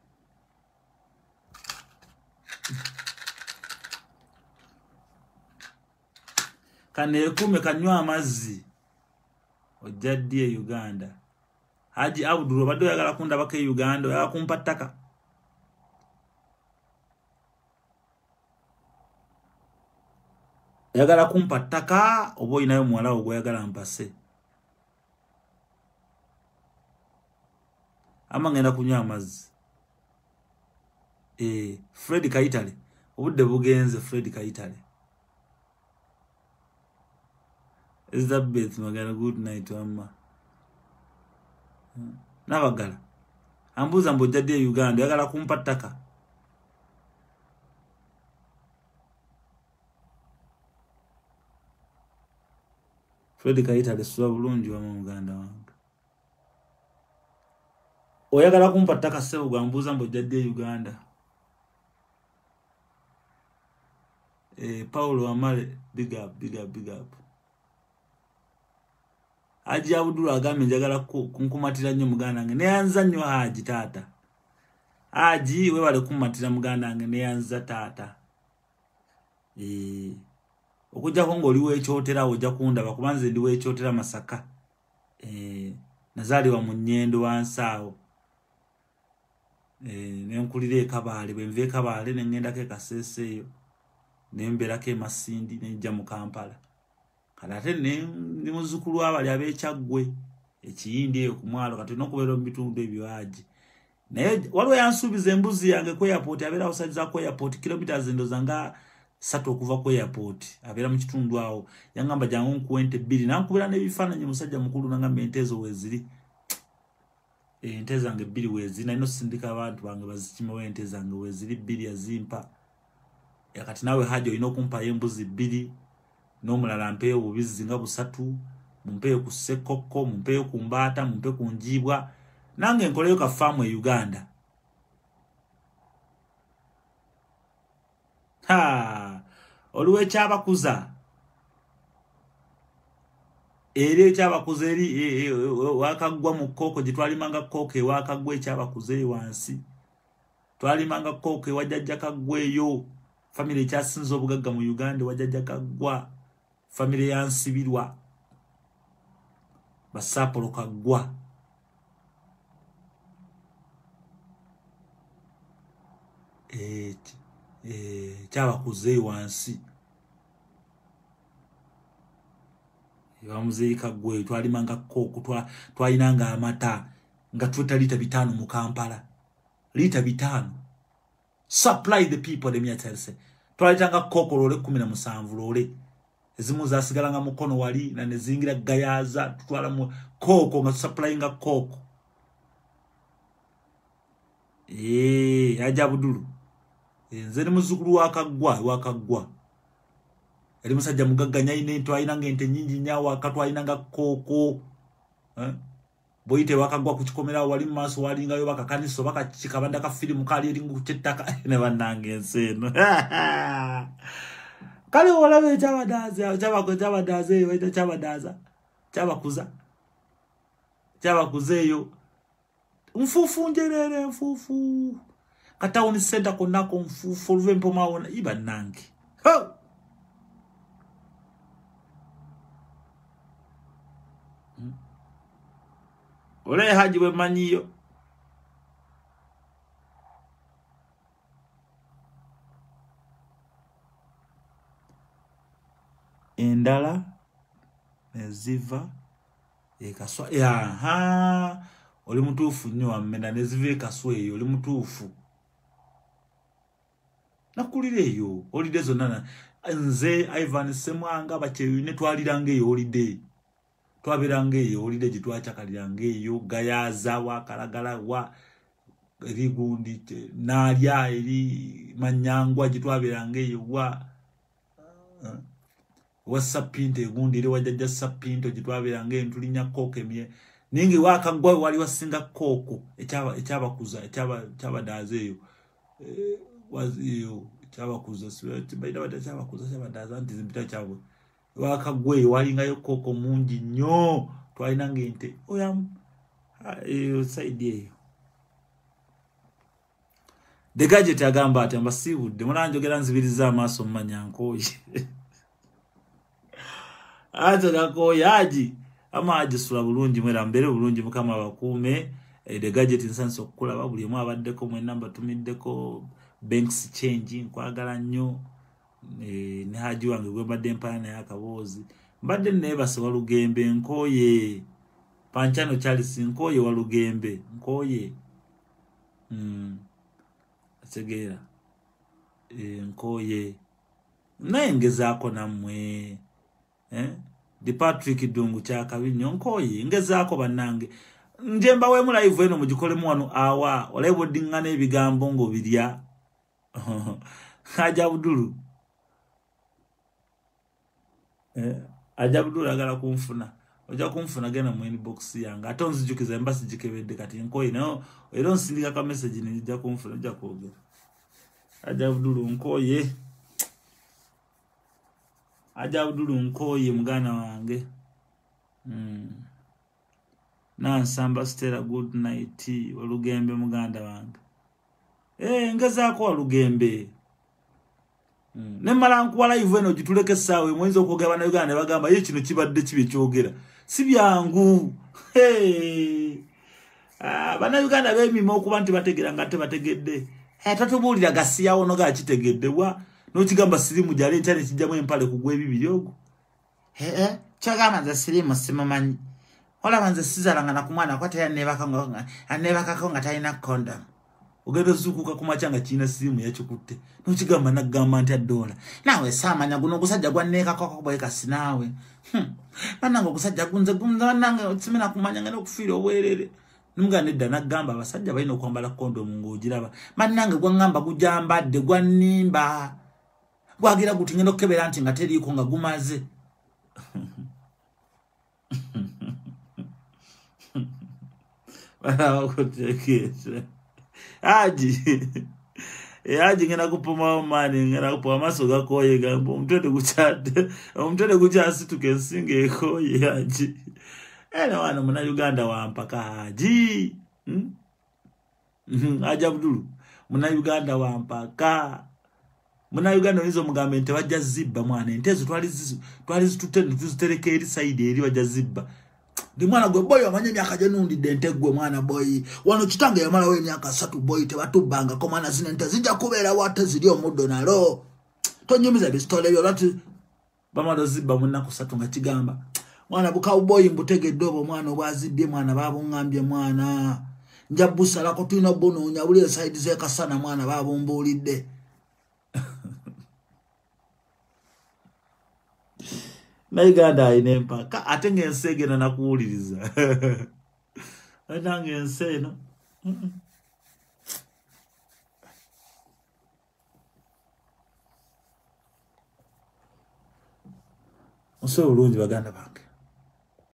kane kume kanywa amazzi ojaddi Uganda Haji Abdul bado yagala kunda bake Uganda yakumpa ttaka yagala kumpa ttaka obo inayo mwala ogwo yagala mpase ama ngenda kunywa amazzi Fred Kaitale obudde bugenze Fred Kaitale Elizabeth magana good night amma nabagala ambuza mbojadde Uganda yagala kumpa ttaka Fred Kaitale suwa bulungi wa Uganda wange oyagala kumpa ttaka sebo gwambuza mbojadde Uganda Paulo Amale big up Haji Abdul agambe njagala kunkumatira nnyo muganda nge neyanza nnyo Haji tata Aji we wale kumatira muganda wange ne yanza taata. Okujja kongo liwe ekyotera ojja kundaba kubanze ndiwe ekyotera Masaka. Nazaliwa mu Nnyendo wansaawo. Nenkulira Kabaale bwe nve Kabaale ne ngendako Kasese eyo. Ne mberako Masindi ne njja mu Kampala. Kalate ne muzukulu abali ab'Ekyaggwe ekiyindi eyo ku mwalo kati nokubeera mu bitundu ebyo Aji. Naye waliwo yansuubiza embuzi yange ku airport abeera awusaliza ku airport kilometers endoza nga 3 okuva ku airport abeera mu kitundu awo yangamba jangu nkuwente 2 nankubira n'ebifaananyi musajja mukulu nangamba entezo weziri ente zange 2 weziri nalina osindika abantu bange bazikimewo ente zange weziri 2 yazimpa yakati nawe haja olina okumpayo embuzi 2 n'omulala mpeeyo bubizi nga 3 mumpeeyo ku Ssekoko mumpeeyo ku Mbaata mumpe ku Njiibwa nange nkoleyo ka farm e Uganda. Oluwe kyabakuza eri ekyabakuza eri wakagwa mu Koko gitwalimanga Koko ewakagwa ekyabakuza eri wansi twalimanga Koko ewajjajja Kaggweyo family ekyasinza obugagga mu Uganda wajjajja Kaggwa family yansibirwa Basapolo Kaggwa kyabakuze wansi bamuzeyi Kaggwe twalimanga Koko twalinanga amata nga tweta lita 5 mu Kampala lita 5 supply the people them yatelse twalitanga Koko lole 17 lole ezimu zasigalanga mukono wali na nezingira gayaza tutwala mu Koko nga supplyinga Koko Ajabudulu nze ni muzukulu wakagwa eri musajja mugagganya ine twayinanga ente nyingi nyawo akatwayinanga Koko boyite wakagwa ku kikomera wali maso walingayo bakakaniso bakakikabanda ka film kali eri ku kitaka ne banange enseno kale olabe chabadaze waita chabakuzeyo mfufu njerere mfufu katauni senda konako mfufu luvempo maona iba nangi ole haji we manyiyo endala neziva ekaswa oli mutuufu nnyo amenda neziva ekaswa eyo oli mutuufu nakulira eyo holiday zonna nze Ivan Semwanga bakyeyune twaliranga eyo holiday twabiranga eyo holiday gitwachakaliranga eyo gayaza wa kalagala wa erigundi nalya eri manyangwa gitwabiranga eyo wa sapinte egundi eri wajjajja sapinto gitwabiranga entulinya Koko emye ningi wakagwa wali wasinga Koko ekyabakuza ekyabadaze eyo waziyo cyabakuza sibaida bata cyabakuza nti zimpita cyabo wakagwe walingayo Koko mungi nnyo twalina ngente oyam side eyo The Gadget agamba ati ambasibudde munanjogera nzibiriza amaaso mmanyankoyi ate nakoyi aji ama ajisula bulungi mwera mbere bulungi mukama bakuume The Gadget nsanso okukulaba buli mu abaddeko mwe namba tumiddeko banks change nkwagala nnyo ne haji wange gwe badde mpana ya kabozi mbadde nebase walugembe nkoye Panchano Charles nkoye walugembe nkoye ategera nkoye nayengezaako namwe Di Patrick Dungu kyakabinyo nkoye ngezaako bannange njemba we mu live eno mugikolemu wano awa olebo dingana ebigambo ngo birya Ajabudulu Ajabudulu agala kumfuna oja kumfuna gena mu inbox yanga atonzijukiza embasi jikebedde kati nkoyi no era nsindika ka message ni jja kumfuna oja kwogera Ajabudulu nkoye Ajabudulu nkoye mugana wange Nansamba Stella good night walugembe muganda wange Ngezaako walugembe. Nemmala nkuwa live eno gituleke essaawa mwenza okwogera bannayuganda ne bagamba ye kino kibadde kibi ekyogera. Si byangu. Bannayuganda beemima okuba nti bategeera nga tebategedde. Tatubuulira gasiyawo no gakitegedde wa n'okigamba sirimu gyali enkya ne kijjamu empale kugwa ebibiri ogwo. Kyagamba nze sirimu simumanyi. Olaba nze sizalanga na ku mwana kwate yanneebakako nga talina condom. Ogenda ozuukuka ku makya nga kiina sirimu yakikutte. N'okigamba naggamba nti addoola. Naawe saamanya guno ogusajja gwanneekakoko bwekasi naawe. Bannange ogusajja gunze bannange simena kumanya ngenda okufiira obwerere. Numuga nedda naggamba abasajja balina okwambala kondomu ng'ogiraba. Bannange gwaŋŋamba gujambadde gwannimba. Gwagira guti ngenda okukebera nti nga teriiko nga gumaze. Aji ngena kupuma mani ngena kupuma maso gakoye gambo omutende gukyasituka ensinga ekoye aji. Eno wano muna Uganda wampaka Haji. Haji Abdulu. Muna Uganda wampaka. Muna Uganda nizo mugambe nte wajja zibba mwana. Entezo twali zitutereka eri saidi eri wajja zibba. Ndi mwana gwe boy amanye myaka gye nundidde ente gwe mwana boy. Wano kitange yamala we myaka 3 boy tebatubbanga ko mwana zino ente zijja kubeera wate ziri omuddo nalo. Tonyumiza bistole byo lati bamalo zibba munnaku 3 nga kigamba. Mwana bukawu boy mbutegedde obo mwana obwazibbye mwana babungambye mwana. Njabusala ko tulina bonoonya buli side ze kasana mwana babumbuulidde. Naiganda ine mpaka ate ng'ensi egenda nakuwuliriza. Nange ensi eno. Musobe bulungi baganda bange.